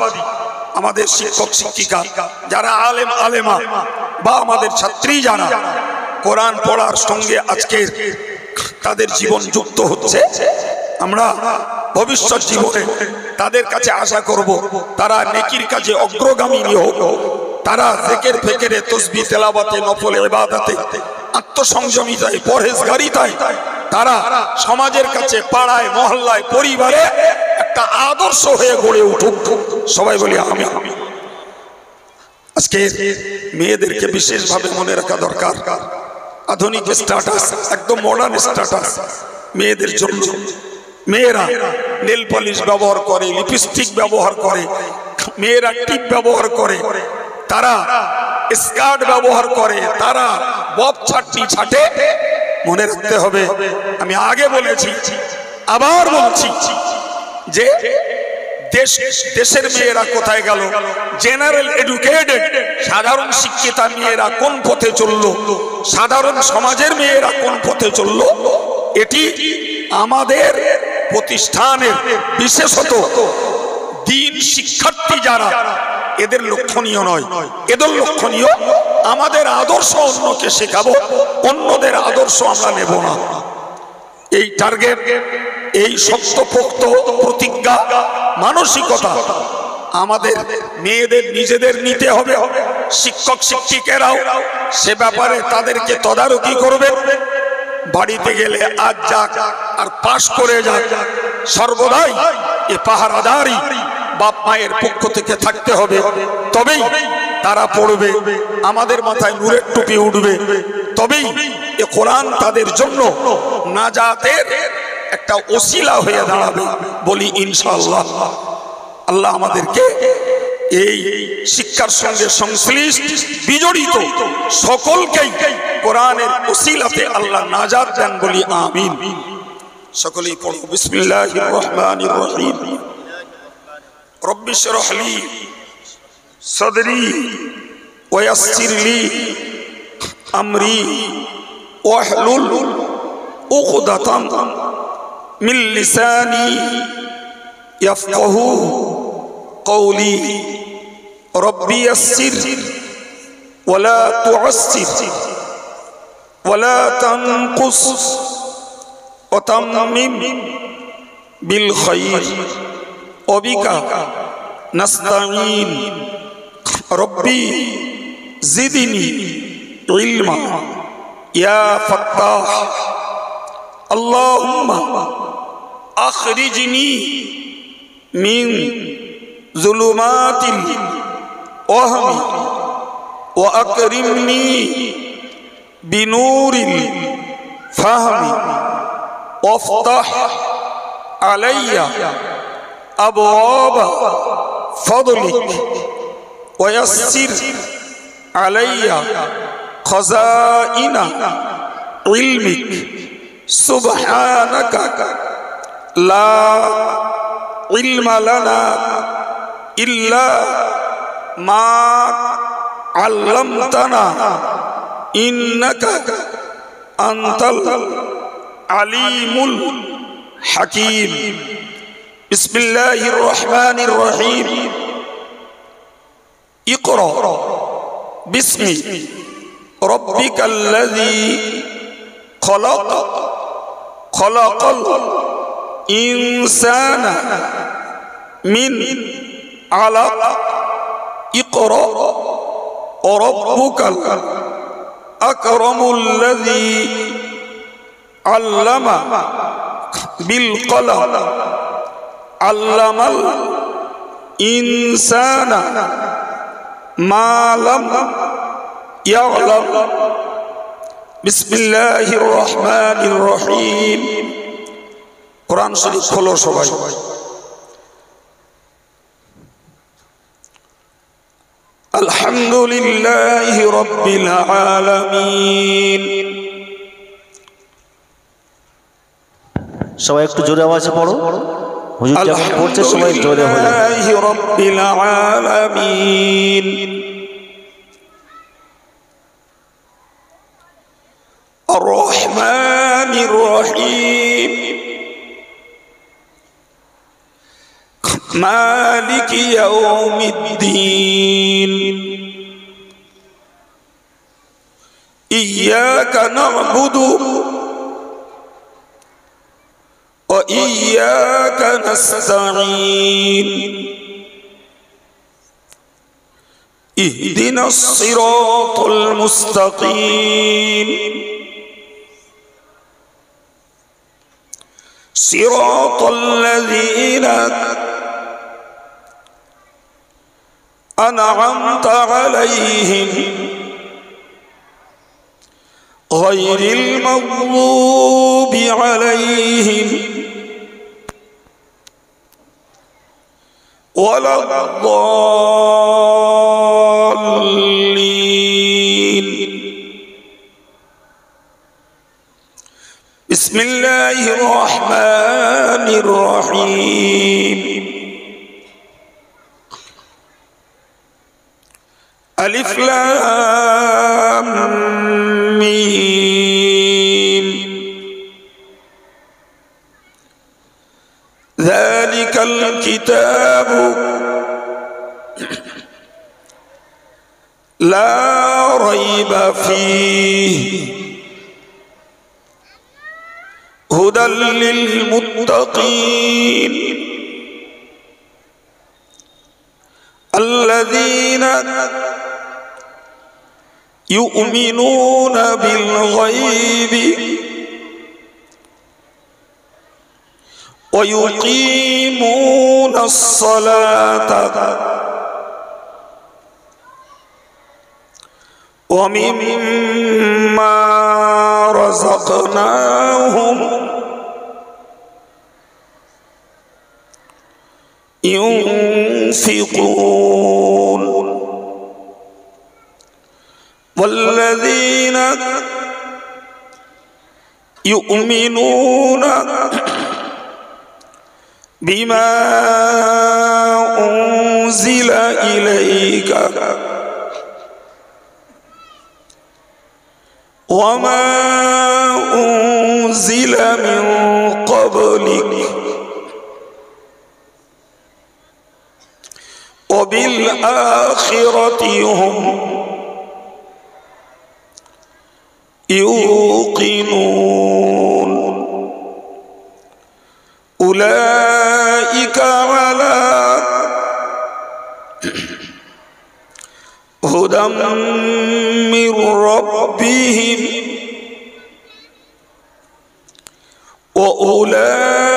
আমাদের শিক্ষক শিক্ষিকা যারা আলেম আলেমা বা আমাদের ছাত্রী যারা কোরআন পড়ার সঙ্গে আজকে তাদের জীবন যুক্ত হচ্ছে, আমরা ভবিষ্যৎ জীবনে তাদের কাছে আশা করব তারা নেকির কাজে অগ্রগামী হোক, তারা জিকির ফিকিরে তাসবিহ তেলাওয়াতে নফল ইবাদতে আত্মসংযমিতায় পরহেজগারিতায় তারা সমাজের কাছে, পাড়ায় মহল্লায় পরিবারে একটা আদর্শ হয়ে গড়ে উঠুক। সবাই বলি আমিন। আজকে মেয়েদেরকে বিশেষভাবে মনে রাখা দরকার, আধুনিক স্ট্যাটাস, একদম মডার্ন স্ট্যাটাস মেয়েদের জন্য। মেয়েরা নেল পলিশ ব্যবহার করে, লিপস্টিক ব্যবহার করে, মেয়েরা টিপ ব্যবহার করে, তারা স্কার্ট ব্যবহার করে, তারা বব ছাটি ছাটে। মনে রাখতে হবে, আমি আগে বলেছি আবার বলছি যে দেশের মেয়েরা কোথায় গেল? জেনারেল এডুকেটেড সাধারণ শিক্ষিতা মেয়েরা কোন পথে চললো? সাধারণ সমাজের মেয়েরা কোন পথে চললো? এটি আমাদের প্রতিষ্ঠানের বিশেষত দিন শিক্ষার্থী যারা, এদের লক্ষণীয় নয়, এদের লক্ষণীয় আমাদের আদর্শ অন্যকে শেখাবো, অন্যদের আদর্শ আমরা নেব না। এই টার্গেট, এই শক্তপোক্ত প্রতিজ্ঞা, মানসিকতা আমাদের মেয়েদের নিজেদের নিতে হবে। শিক্ষক শিক্ষিকারাও সে ব্যাপারে তাদেরকে তদারকি করবে। বাড়িতে গেলে আজ যাক আর পাশ করে যাক, সর্বদাই এ পাহারাদারি বাপ মায়ের পক্ষ থেকে থাকতে হবে, তবেই তারা পড়বে, আমাদের মাথায় নূরের টুপি উঠবে, তবেই এ কোরআন তাদের জন্য নাজাতের একটা ওসিলা হয়ে দাঁড়াবে। বলি ইনশাআল্লাহ। আল্লাহ আমাদেরকে এই শিক্ষার সঙ্গে সংশ্লিষ্ট বিজড়িত সকলকেই কোরআনের ওসিলাতে আল্লাহ নাজাত দেন। বলি আমিন। সকলেই পড়ো বিসমিল্লাহির রহমানির রহিম। রব্বি ইশরাহ লি সাদরি ওয়া ইয়াসসির লি আমরি ওয়াহলুল উকদাতাম মিন লিসানি ইয়াফকাহু কওলি। রব্বি ইয়াসসির ওয়া লা তুআসসির ওয়া লা তানকুস ওয়া তাম্মিম বিল খায়র ওবিকা নাস্তাঈন। রব্বি জিদনি ইলমা ইয়া ফাত্তাহ। আল্লাহুম্মা আখরিজনি মিন যুলুমাতিল ওয়াহমি ওয়া আকরিমনি বিনূরিল ফাহমি ওয়াফতাহ আলাইয়া আবওয়াবা ফাদলিক ওয়া ইয়াসসির আলাইয়া খাযাইনা ইলমিক সুবহানাকা লা ইলমা লানা ইল্লা মা আল্লামতানা ইন্নাকা আনতাল আলিমুল হাকিম। বিসমিল্লাহির রহমানির রহিম। ইকরা বিসমি রব্বিকাল্লাযী খলাক খলাকাল ইনসানা মিন আলাক ইকরা রাব্বুকাল আকরামুল্লাযী আল্লামা বিল কলম আল্লামাল ইনসানা মা লাম ইয়ালাম। বিসমিল্লাহির রহমানির রহিম। কোরআন শরীফ খোলো সবাই। আলহামদুলিল্লাহি রাব্বিল আলামিন। সবাই একটু জোরে আওয়াজে পড়ো। হুজুর যখন পড়ছে সবাই জোরে বলো। আলহামদুলিল্লাহি রাব্বিল আলামিন। আর রহমানির রহিম। মালিকি ইয়াউমিদ্দিন। ইয়্যাকা না'বুদু ওয়া ইয়্যাকা নাস্তাঈন। ইহদিনাস সিরাতাল মুস্তাকিম। সিরাতাল লাযীনা আন'আমতা আলাইহিম গায়রিল মাগযূবি আলাইহিম ওয়ালাদ-দাল্লিন। বিসমিল্লাহির রহমানির রহিম। আলিফ লাম মিম। যালিকাল কিতাবু লা রাইবা ফীহি হুদাল লিল মুত্তাকিন আল্লাযীনা ইউমিনুনা বিল গায়বি ওয়া ইউকিমুনাস সালাতা ওয়া মিম্মা রাযাকনাহুম ينفقون والذين يؤمنون بما أنزل إليك وما أنزل من قبلك وبالآخرة هم يوقنون أولئك على هدى من ربهم وأولئك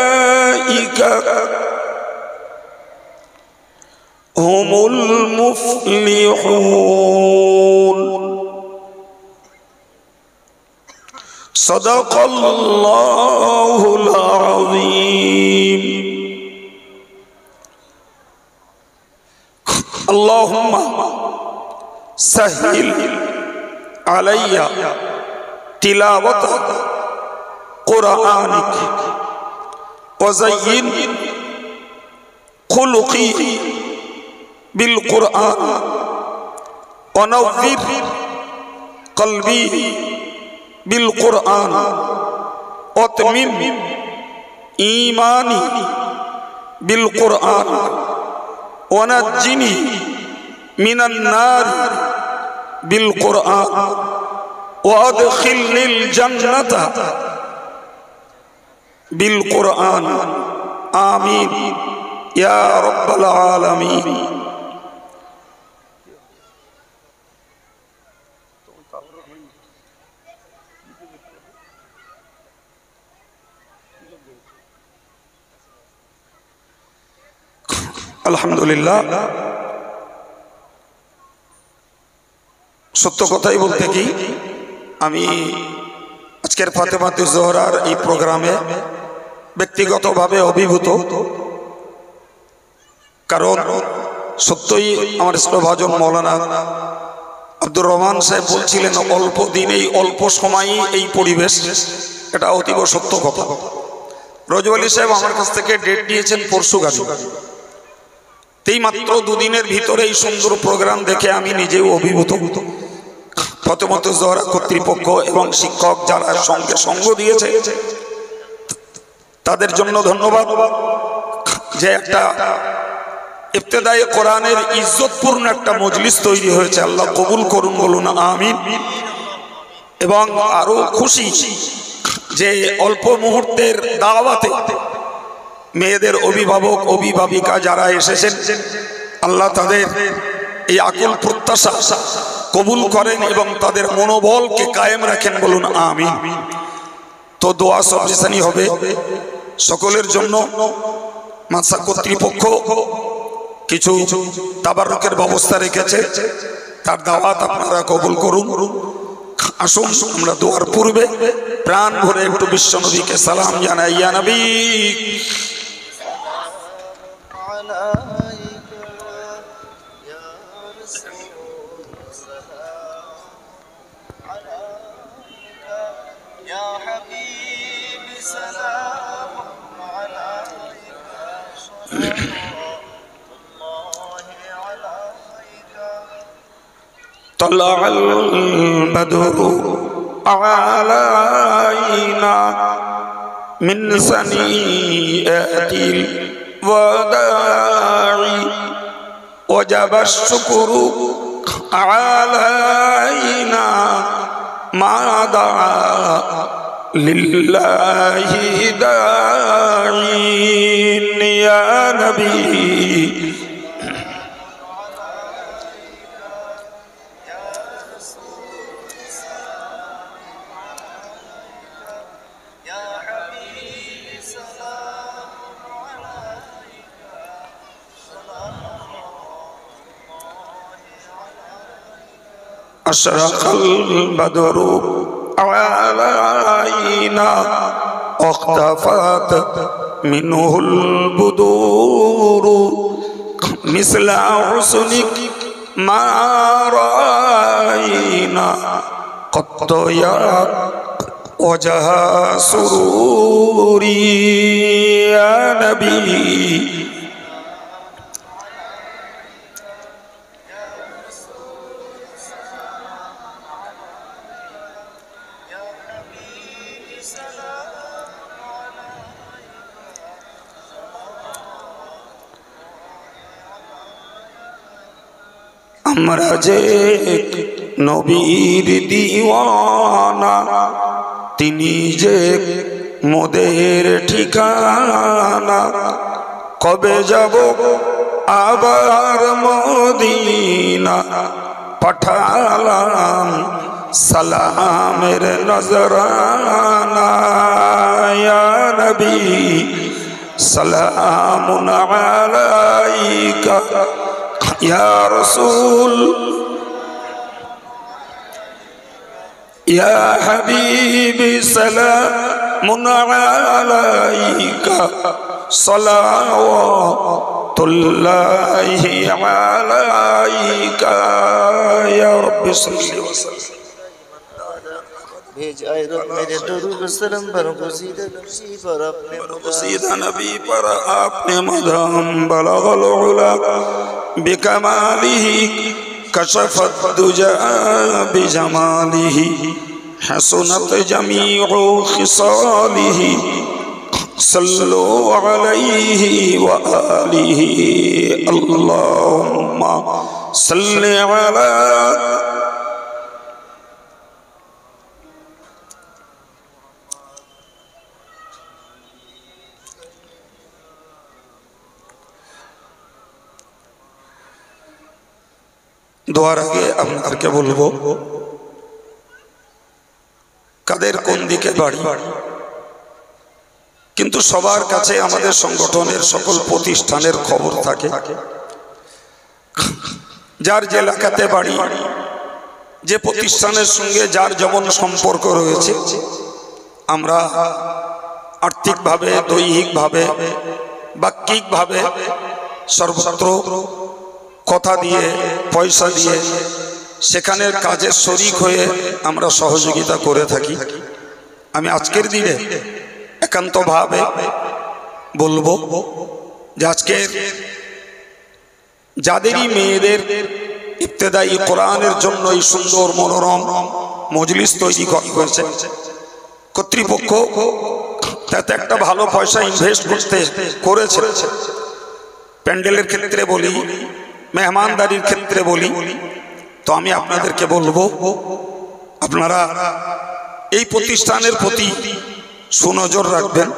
هم المفلحون صدق الله العظيم اللهم سهل علي تلاوة قرآنك وزين خلقي بالقرآن ونور قلبي بالقرآن واتمم إيماني بالقرآن ونجني من النار بالقرآن وأدخلني الجنة بالقرآن آمين يا رب العالمين আলহামদুলিল্লাহ। সত্য কথাই বলতে কি, আমি আজকের ফাতেমাতুজ জোহরার এই প্রোগ্রামে ব্যক্তিগতভাবে অভিভূত। কারণ সত্যই আমার শ্রদ্ধাভাজন মৌলানা আব্দুর রহমান সাহেব বলছিলেন, অল্প দিনেই অল্প সময়েই এই পরিবেশ, এটা অতীব সত্য কথা। রজব আলী সাহেব আমার কাছ থেকে ডেট নিয়েছেন পরশু গাজী, এই মাত্র দুদিনের ভিতরে এই সুন্দর প্রোগ্রাম দেখে আমি নিজেও অভিভূত। ফাতেমাতুজ জোহরা কর্তৃপক্ষ এবং শিক্ষক যারা সঙ্গে সঙ্গ দিয়েছে তাদের জন্য ধন্যবাদ। যে একটা ইবতেদায়ে কোরআনের ইজ্জতপূর্ণ একটা মজলিস তৈরি হয়েছে, আল্লাহ কবুল করুন, বলুন আমিন। এবং আরো খুশি যে অল্প মুহূর্তের দাওয়াতে মেয়েদের অভিভাবক অভিভাবিকা যারা এসেছেন, আল্লাহ তাদের এই আকুল প্রত্যাশা কবুল করেন এবং তাদের মনোবলকে কায়েম রাখেন, বলুন আমিন। তো দোয়া সবরিসানি হবে সকলের জন্য। মাদ্রাসা কর্তৃপক্ষ কিছু তাবাররুকের ব্যবস্থা রেখেছে, তার দাওয়াত আপনারা কবুল করুন। আসুন আমরা দোয়ার পূর্বে প্রাণ ভরে একটু বিশ্বনবীকে সালাম জানাই। ইয়া নবী طلع البدر علينا من ثنيات الوداع وجب الشكر علينا ما دعا لله داعي يا نبي أشرق البدر علينا واختفت منه البدور مثل حسنك ما رأينا قط يا وجه سروري يا نبي আমরা যে নবীর দিওয়ানা, তিনি যে মোদের ঠিকানা। কবে যাব আবার মদিনা, পাঠালাম সালামের নজরানা। ইয়া নবী সালামুন আলাইকা ইয়া রাসূল ইয়া হাবিবি সালামুন আলাইকা সালাওয়াতুল্লাহি আলাইকা ইয়া রাব্বি সাল্লি ওয়া সাল্লিম भेजाए रब मेरे दरूद सलाम पर गुज़ीदा नबी पर अपने सीधा नबी पर आपने मदाम बलगल उला बिकमालिही कशफत दुजा बिजमालिही हसनत जमीउ खिसालिही सल्लु अलैहि व आलिहि अल्लाहुम्मा सल्लि अला দোয়ার আগে আপনাদেরকে বলবো কাদের কোন দিকে বাড়ি, কিন্তু সবার কাছে আমাদের সংগঠনের সকল প্রতিষ্ঠানের খবর থাকে। যার যে এলাকাতে বাড়ি, যে প্রতিষ্ঠানের সঙ্গে যার যেমন সম্পর্ক রয়েছে, আমরা আর্থিকভাবে, দৈহিকভাবে, বাক্যিকভাবে সর্বত্র কথা দিয়ে, পয়সা দিয়ে সেখানের কাজের শরিক হয়ে আমরা সহযোগিতা করে থাকি। আমি আজকের দিনে একান্তভাবে বলবো যে আজকের যাদেরই মেয়েদের ইবতেদাই কোরআনের জন্য এই সুন্দর মনোরম মজলিস তৈরি হয়েছে, কর্তৃপক্ষ তাতে একটা ভালো পয়সা ইনভেস্ট করেছে। প্যান্ডেলের ক্ষেত্রে বলি, মেহমানদারির ক্ষেত্রে বলি, তো আমি আপনাদেরকে বলবো আপনারা এই প্রতিষ্ঠানের প্রতি সুনজর রাখবেন।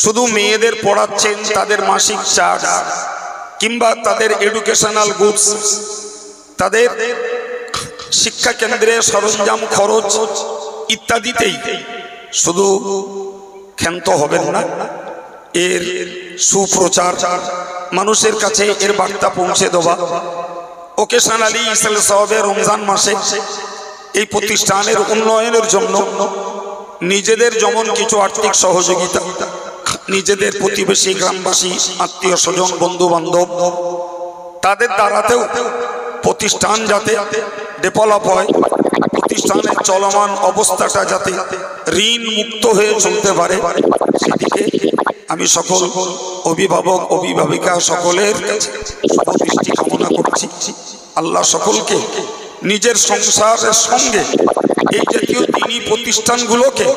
শুধু মেয়েদের পড়াচ্ছেন, তাদের মাসিক চার্জ কিংবা তাদের এডুকেশনাল গুডস, তাদের শিক্ষা কেন্দ্রে সরঞ্জাম খরচ ইত্যাদিতেই শুধু ক্ষান্ত হবেন না, এর সুপ্রচার মানুষের কাছে এর বার্তা পৌঁছে দেওয়া, ওকেশনালি ইসলাম সাহাবে রমজান মাসে এই প্রতিষ্ঠানের উন্নয়নের জন্য নিজেদের যেমন কিছু আর্থিক সহযোগিতা, নিজেদের প্রতিবেশী, গ্রামবাসী, আত্মীয় স্বজন, বন্ধু বান্ধব তাদের দ্বারাতেও প্রতিষ্ঠান যাতে ডেভেলপ হয়, প্রতিষ্ঠানের চলমান অবস্থাটা যাতে ঋণ মুক্ত হয়ে চলতে পারে, সেদিকে আমি সকল অভিভাবক, অভিভাবিকা সকলের দৃষ্টি কামনা করছি। আল্লাহ সকলকে নিজের সংসারের সঙ্গে এই জাতীয় দ্বীনি প্রতিষ্ঠানগুলোকে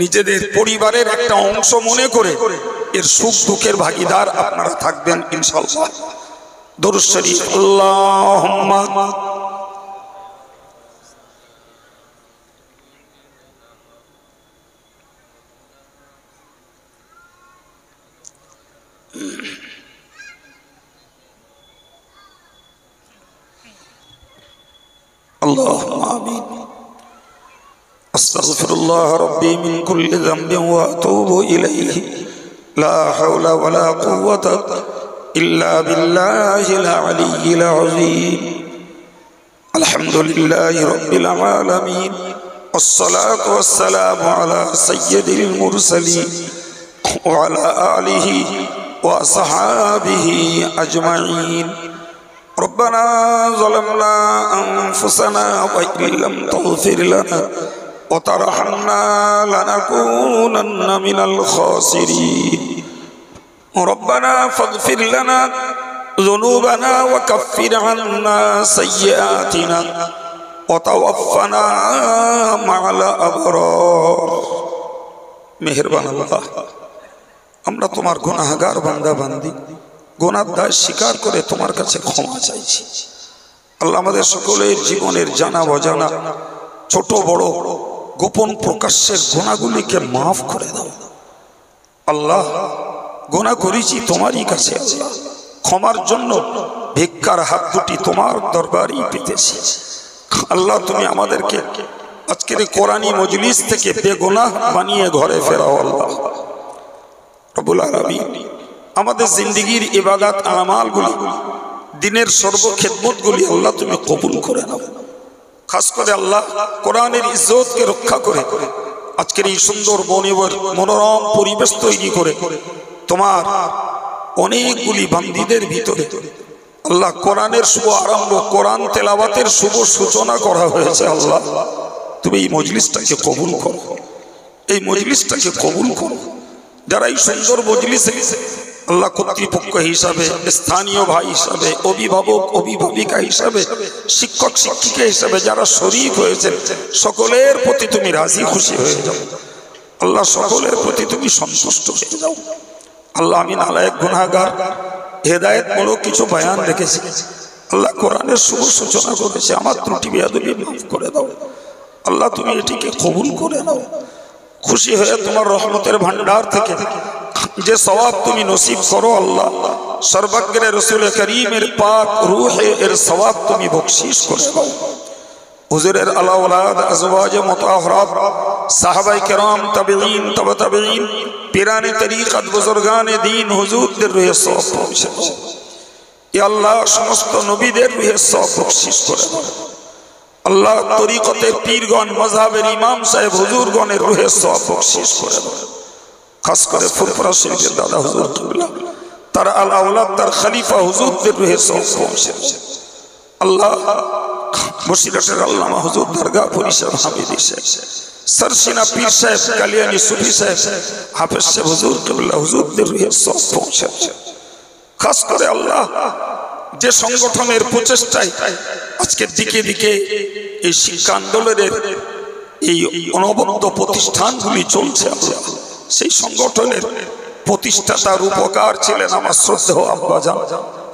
নিজেদের পরিবারের একটা অংশ মনে করে এর সুখ দুঃখের ভাগিদার আপনারা থাকবেন ইনশাআল্লাহ। দরুদ শরীফ আল্লাহুম্মা اللهم آمين أستغفر الله ربي من كل ذنب وأتوب إليه لا حول ولا قوة إلا بالله العلي العظيم الحمد لله رب العالمين والصلاة والسلام على سيد المرسلين وعلى آله وصحابه أجمعين ربنا ظلمنا أنفسنا وإن لم تغفر لنا وترحمنا لنكونن من الخاسرين ربنا فاغفر لنا ذنوبنا وكفر عنا سيئاتنا وتوفنا مع الأبرار মেহেরবান আল্লাহ, আমরা তোমার গুনাহগার বান্দা বান্দি, গুনার দায় স্বীকার করে তোমার কাছে ক্ষমা চাইছি। আল্লাহ আমাদের সকলের জীবনের জানা অজানা, ছোট বড়, গোপন প্রকাশ্যের গুনাহগুলিকে মাফ করে দাও। আল্লাহ গুনাহ করেছি তোমারই কাছে, আল্লাহ ক্ষমার জন্য ভিক্ষার হাত দুটি তোমার দরবারই পেতেছি। আল্লাহ তুমি আমাদেরকে আজকের কোরআনী মজলিস থেকে বেগুনাহ বানিয়ে ঘরে ফেরাও। আল্লাহ রব্বুল আলামিন আমাদের জিন্দেগীর ইবাদত আমালগুলি, দিনের সর্বখেদমতগুলি আল্লাহ তুমি কবুল করে নাও। খাস করে আল্লাহ কোরআনের ইজ্জতকে রক্ষা করে আজকের এই সুন্দর মনোরম পরিবেশ তৈরি করে তোমার অনেকগুলি বান্দীদের ভিতরে আল্লাহ কোরআনের শুভ আরম্ভ, কোরআন তেলাওয়াতের শুভ সূচনা করা হয়েছে। আল্লাহ তুমি এই মজলিসটাকে কবুল করো, এই মজলিসটাকে কবুল করো। যারা এই সুন্দর মজলিসে আল্লাহ কর্তৃপক্ষ হিসাবে, স্থানীয় ভাই হিসাবে, অভিভাবক অভিভাবিকা হিসাবে, শিক্ষক শিক্ষিকা হিসাবে যারা শরীক হয়েছেন, সকলের প্রতি তুমি রাজি খুশি হয়ে যাও আল্লাহ, সকলের প্রতি তুমি সন্তুষ্ট হয়ে যাও আল্লাহ। আমি নালায়েক গুনাহগার, হেদায়েত মূলক কিছু বয়ান রেখেছি আল্লাহ, কোরআনের শুভ সূচনা করেছে, আমার ত্রুটি বেয়াদবি মাফ করে দাও আল্লাহ, তুমি এটিকে কবুল করে নাও। খুশি হয়ে তোমার রহমতের ভান্ডার থেকে যে সওয়াব তুমি নসিব করো আল্লাহ, সর্বজ্ঞের রাসূল করিমের পাক রূহে এর সওয়াব তুমি বখশিশ করে দাও। হুজুরের আলা ওলাদ, আজওয়াজে মুতাহহারাত, সাহাবায়ে কেরাম, তাবেঈন, তবে তাবেঈন, পীরানে তরিকত, বুজুর্গানে দ্বীন, হুজুরদের রূহে সওয়াব পৌঁছে দাও। ইয়া আল্লাহ, সমস্ত নবীদের রূহে সওয়াব বখশিশ করে দাও আল্লাহ। তরিকতের পীরগণ, মাযহাবের ইমাম সাহেব হুজুরগণের রূহে সওয়াব বখশিশ করে দাও। খাস করে ফুরফুরা শরীফের দাদা হুজুর কিবলা, তার আল আওলাদ, তার খলিফা হুজুরদের রূহে সওয়াব পৌঁছে দাও আল্লাহ। বসিরহাটের আল্লামা হুজুর দরগাহ পরিষদ হামিদি সাহেব, সরসিনা পীর সাহেব, কালিয়ানী সুফি সাহেব, হাফেজ সাহেব হুজুর কিবলা হুজুরদের রূহে সওয়াব পৌঁছে দাও। খাস করে আল্লাহ, যে সংগঠনের প্রচেষ্টায় আজকের দিকে দিকে এই শিক্ষা আন্দোলনের এই অনবদ্য প্রতিষ্ঠানগুলি চলছে আল্লাহ, সেই সংগঠনের প্রতিষ্ঠাতা রূপকার ছিলেন আমার শ্রদ্ধেয় আব্বাজান,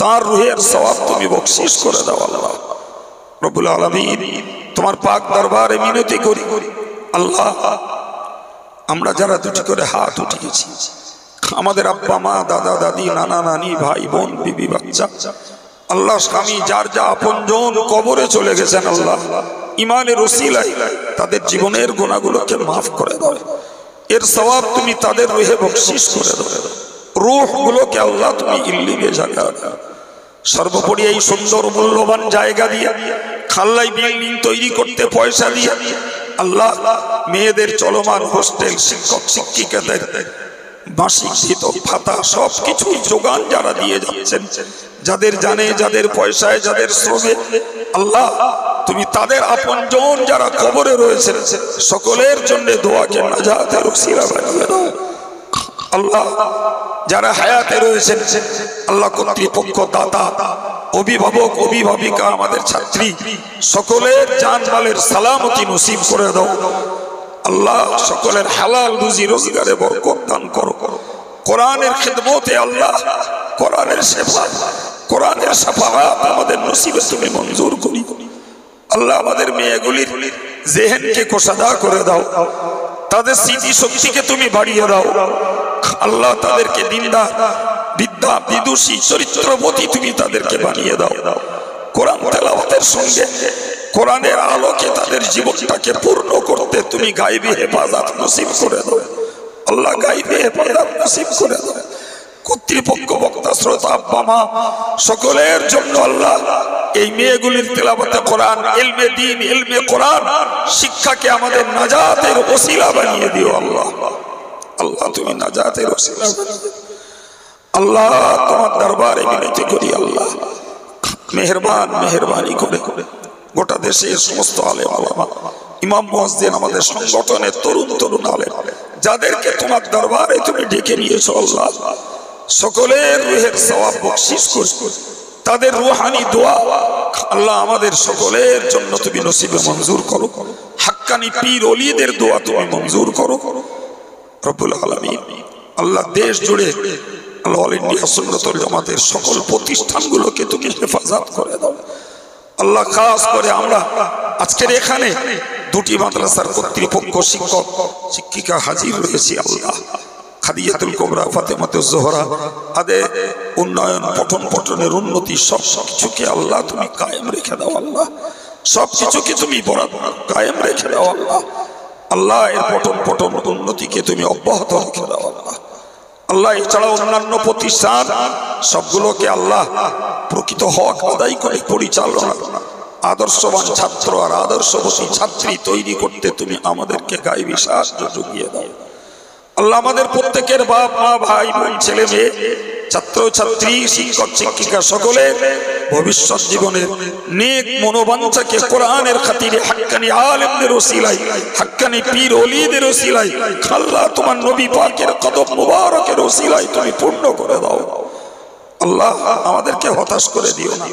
তার রূহের সওয়াব তুমি বখশিশ করে দাও আল্লাহ রব্বুল আলামিন। তোমার পাক দরবারে মিনতি করি আল্লাহ, আমরা যারা দুটি করে হাত উঠিয়েছি, আমাদের আব্বা মা, দাদা দাদি, নানা নানি, ভাই বোন, বিবি বাচ্চা আল্লাহ, স্বামী, যার যা আপনজন কবরে চলে গেছেন আল্লাহ, ইমানের ওসিলায় তাদের জীবনের গুনাহগুলোকে মাফ করে দাও, এর সওয়াব তুমি তাদের রূহে বখশিশ করে দাও। রূহগুলোকে আল্লাহ তুমি ইল্লিমে জায়গা দাও। সর্বোপরি এই সুন্দর মূল্যবান জায়গা দিয়ে, খাল্লাই বিল্ডিং তৈরি করতে পয়সা দিয়ে আল্লাহ, মেয়েদের চলমান হোস্টেল, শিক্ষক শিক্ষিকাদের মাসিক বেতন ভাতা সবকিছু যোগান যারা দিয়ে যাচ্ছেন, যাদের জানে, যাদের পয়সায়, যাদের শ্রমে আল্লাহ, তুমি তাদের আপনজন যারা কবরে রয়েছেন সকলের জন্য দোয়াকে নাজাতের ওসিলা বানিয়ে দাও আল্লাহ। যারা হায়াতে রয়েছেন আল্লাহ, কর্তৃপক্ষ, দাতা, অভিভাবক অভিভাবিকা, আমাদের ছাত্রী সকলের জানমালের সালামতি নসিব করে দাও আল্লাহ। সকলের হালাল রুজি রোজগারে বরকত দান করো। কোরআনের খিদমতে আল্লাহ, কোরআনের সেবা, কোরআনের শাফাআত আমাদের নসিবে তুমি মঞ্জুর করি আল্লাহ। আমাদের মেয়েগুলির জেহেনকে কোষাদা করে দাও, তাদের স্মৃতি শক্তিকে তুমি বাড়িয়ে দাও আল্লাহ। তাদেরকে দিনদার, বিদ্যা, বিদুষী, চরিত্রবতী তুমি তাদেরকে বানিয়ে দাও। কোরআন তেলাওয়াতের সঙ্গে কোরআনের আলোকে তাদের জীবনটাকে পূর্ণ করতে তুমি গায়বী হেফাজত নসিব করে দাও আল্লাহ, গায়বী হেফাজত নসিব করে দাও। কর্তৃপক্ষ, বক্তা, শ্রোতা, আব্বা মা সকলের জন্য আল্লাহ, এই মেয়েগুলির তেলাওয়াতে কোরআন, ইলমে দ্বীন, ইলমে কোরআন শিক্ষাকে আমাদের নাজাতের ওসিলা বানিয়ে দিও আল্লাহ। আল্লাহ, তুমি নাজাতের ওসিলা আল্লাহ, তোমার দরবারে বিনতি করি আল্লাহ, মেহেরবানি করে গোটা দেশের সমস্ত আলেম ওলামা, ইমাম মুয়াজ্জিন, আমাদের সংগঠনের তরুণ আলেম যাদেরকে তোমার দরবারে তুমি ডেকে নিয়েছো আল্লাহ, সকলের রূহের সওয়াব বখশিশ করো, তাদের রূহানি দোয়া আল্লাহ আমাদের সকলের জন্য তুমি নসিবে মঞ্জুর করো। হাক্কানি পীর ওলিদের দোয়া তুমি মঞ্জুর করো রব্বুল আলামিন আল্লাহ। দেশ জুড়ে আল্লাহ অল ইন্ডিয়া সুন্নাতুল জামাতের সকল প্রতিষ্ঠানগুলোকে তুমি হেফাজত করে দাও আল্লাহ। খাস করে আমরা আজকের এখানে দুটি মাদ্রাসার কর্তৃপক্ষ, শিক্ষক শিক্ষিকা হাজির রয়েছি আল্লাহ। খাদিজাতুল কুবরা, ফাতেমাতুজ জোহরা, আদের উন্নয়ন, পঠন পঠনের উন্নতি সব কিছুকে আল্লাহ তুমি কায়েম রেখে দাও আল্লাহ। সব কিছুকে তুমি কায়েম রেখে দাও আল্লাহ। আল্লাহ, এর পঠন উন্নতিকে তুমি অব্যাহত রেখে দাও আল্লাহ। আল্লাহ, এছাড়া অন্যান্য প্রতিষ্ঠান সবগুলোকে আল্লাহ প্রকৃত হক আদায় করে পরিচালনা, আদর্শবান ছাত্র আর আদর্শবতী ছাত্রী তৈরি করতে তুমি আমাদেরকে গায়বী সাহায্য জুগিয়ে দাও আল্লাহ। আমাদের প্রত্যেকের বাপ মা, ভাই বোন, ছেলে মেয়ে ছাত্র ছাত্রী শিক্ষক শিক্ষিকা সকলে ভবিষ্যৎ জীবনের নেক মনোবাঞ্ছাকে কোরআনের খাতিরে হাক্কানি আলেমদের ওসিলায় হাক্কানি পীর ওলিদের ওসিলায় আল্লাহ তোমার নবী পাকের কদম মুবারকের ওসিলায় তুমি পূর্ণ করে দাও। আল্লাহ আমাদেরকে হতাশ করে দিও না,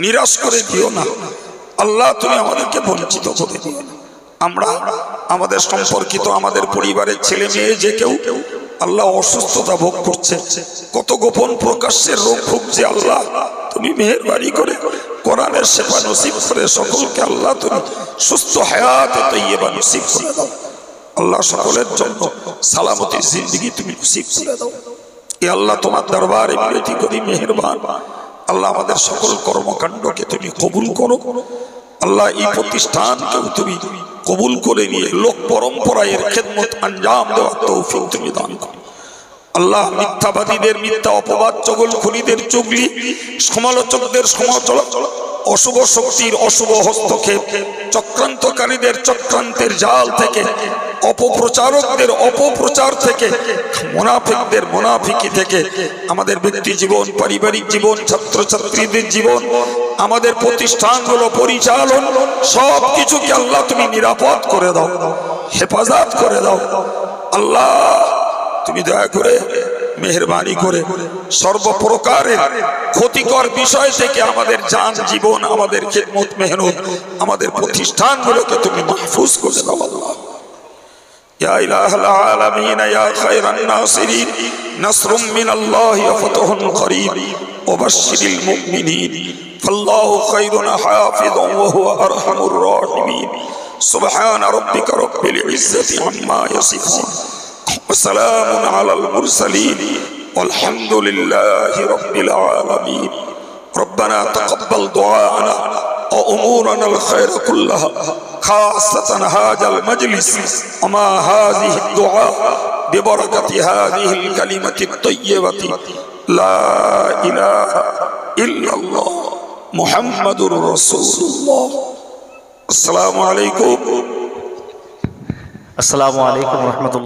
নিরাশ করে দিও না। আল্লাহ তুমি আমাদেরকে বঞ্চিত করে দিও না। আমরা আমাদের সম্পর্কিত আমাদের পরিবারের ছেলে মেয়ে যে কেউ আল্লাহ অসুস্থতা ভোগ করছে, কত গোপন প্রকাশ্যের রোগ ভুগছে, আল্লাহ তুমি মেহেরবানি করে কোরআনের সেবা নসিব করে সকলকে আল্লাহ তুমি সুস্থ হায়াতে তৈয়বা নসিব করে দাও। আল্লাহ সকলের জন্য সালামতের জিন্দেগি তুমি নসিব করে দাও। এ আল্লাহ তোমার দরবারে বিনতি করি মেহেরবান আল্লাহ আমাদের সকল কর্মকাণ্ডকে তুমি কবুল করো। আল্লাহ এই প্রতিষ্ঠানকেও তুমি কবুল করে নিয়ে লোক পরম্পরা এর খেদমত আঞ্জাম দেওয়ার তৌফিক তুমি দান করো। আল্লাহ মিথ্যাবাদীদের মিথ্যা অপবাদ, চগলখড়িদের চুগলি, সমালোচকদের সমালোচনা, অশুভ শক্তির অশুভ হস্তক্ষেপ, চক্রান্তকারীদের চক্রান্তের জাল থেকে, অপপ্রচারকদের অপপ্রচার থেকে, মুনাফিকদের মুনাফিকি থেকে আমাদের ব্যক্তি জীবন, পারিবারিক জীবন, ছাত্রছাত্রীদের জীবন, আমাদের প্রতিষ্ঠানগুলো পরিচালন সব কিছুকে আল্লাহ তুমি নিরাপদ করে দাও, হেফাজত করে দাও। আল্লাহ তুমি দয়া করে মেহেরবানি করে সর্বপ্রকারের ক্ষতিকর বিষয় থেকে আমাদের জান জীবন, আমাদের খিদমত মেহনত, আমাদের প্রতিষ্ঠানগুলোকে তুমি মাহফুজ করে দাও। আল্লাহ ইয়া ইলাহাল আলামিন ইয়া খায়রান নাসিরিন নাসরুম মিনাল্লাহি ওয়া ফাতহুন করিব ওয়া বাশশিরিল মুমিনিন ফাল্লাহু খায়রুন হাফিযান ওয়া হুয়া আরহামুর রাহিমিন সুবহান রাব্বিকা রাব্বিল ইজ্জাতি আম্মা ইয়াসিফুন وسلام على المرسلين والحمد لله رب العالمين ربنا تقبل دعاءنا وأمورنا الخير كلها خاصة هذا المجلس وما هذه الدعاء ببركة هذه الكلمة الطيبة لا إله إلا الله محمد رسول الله السلام عليكم আসসালামু আলাইকুম রহমতুল্লাহ।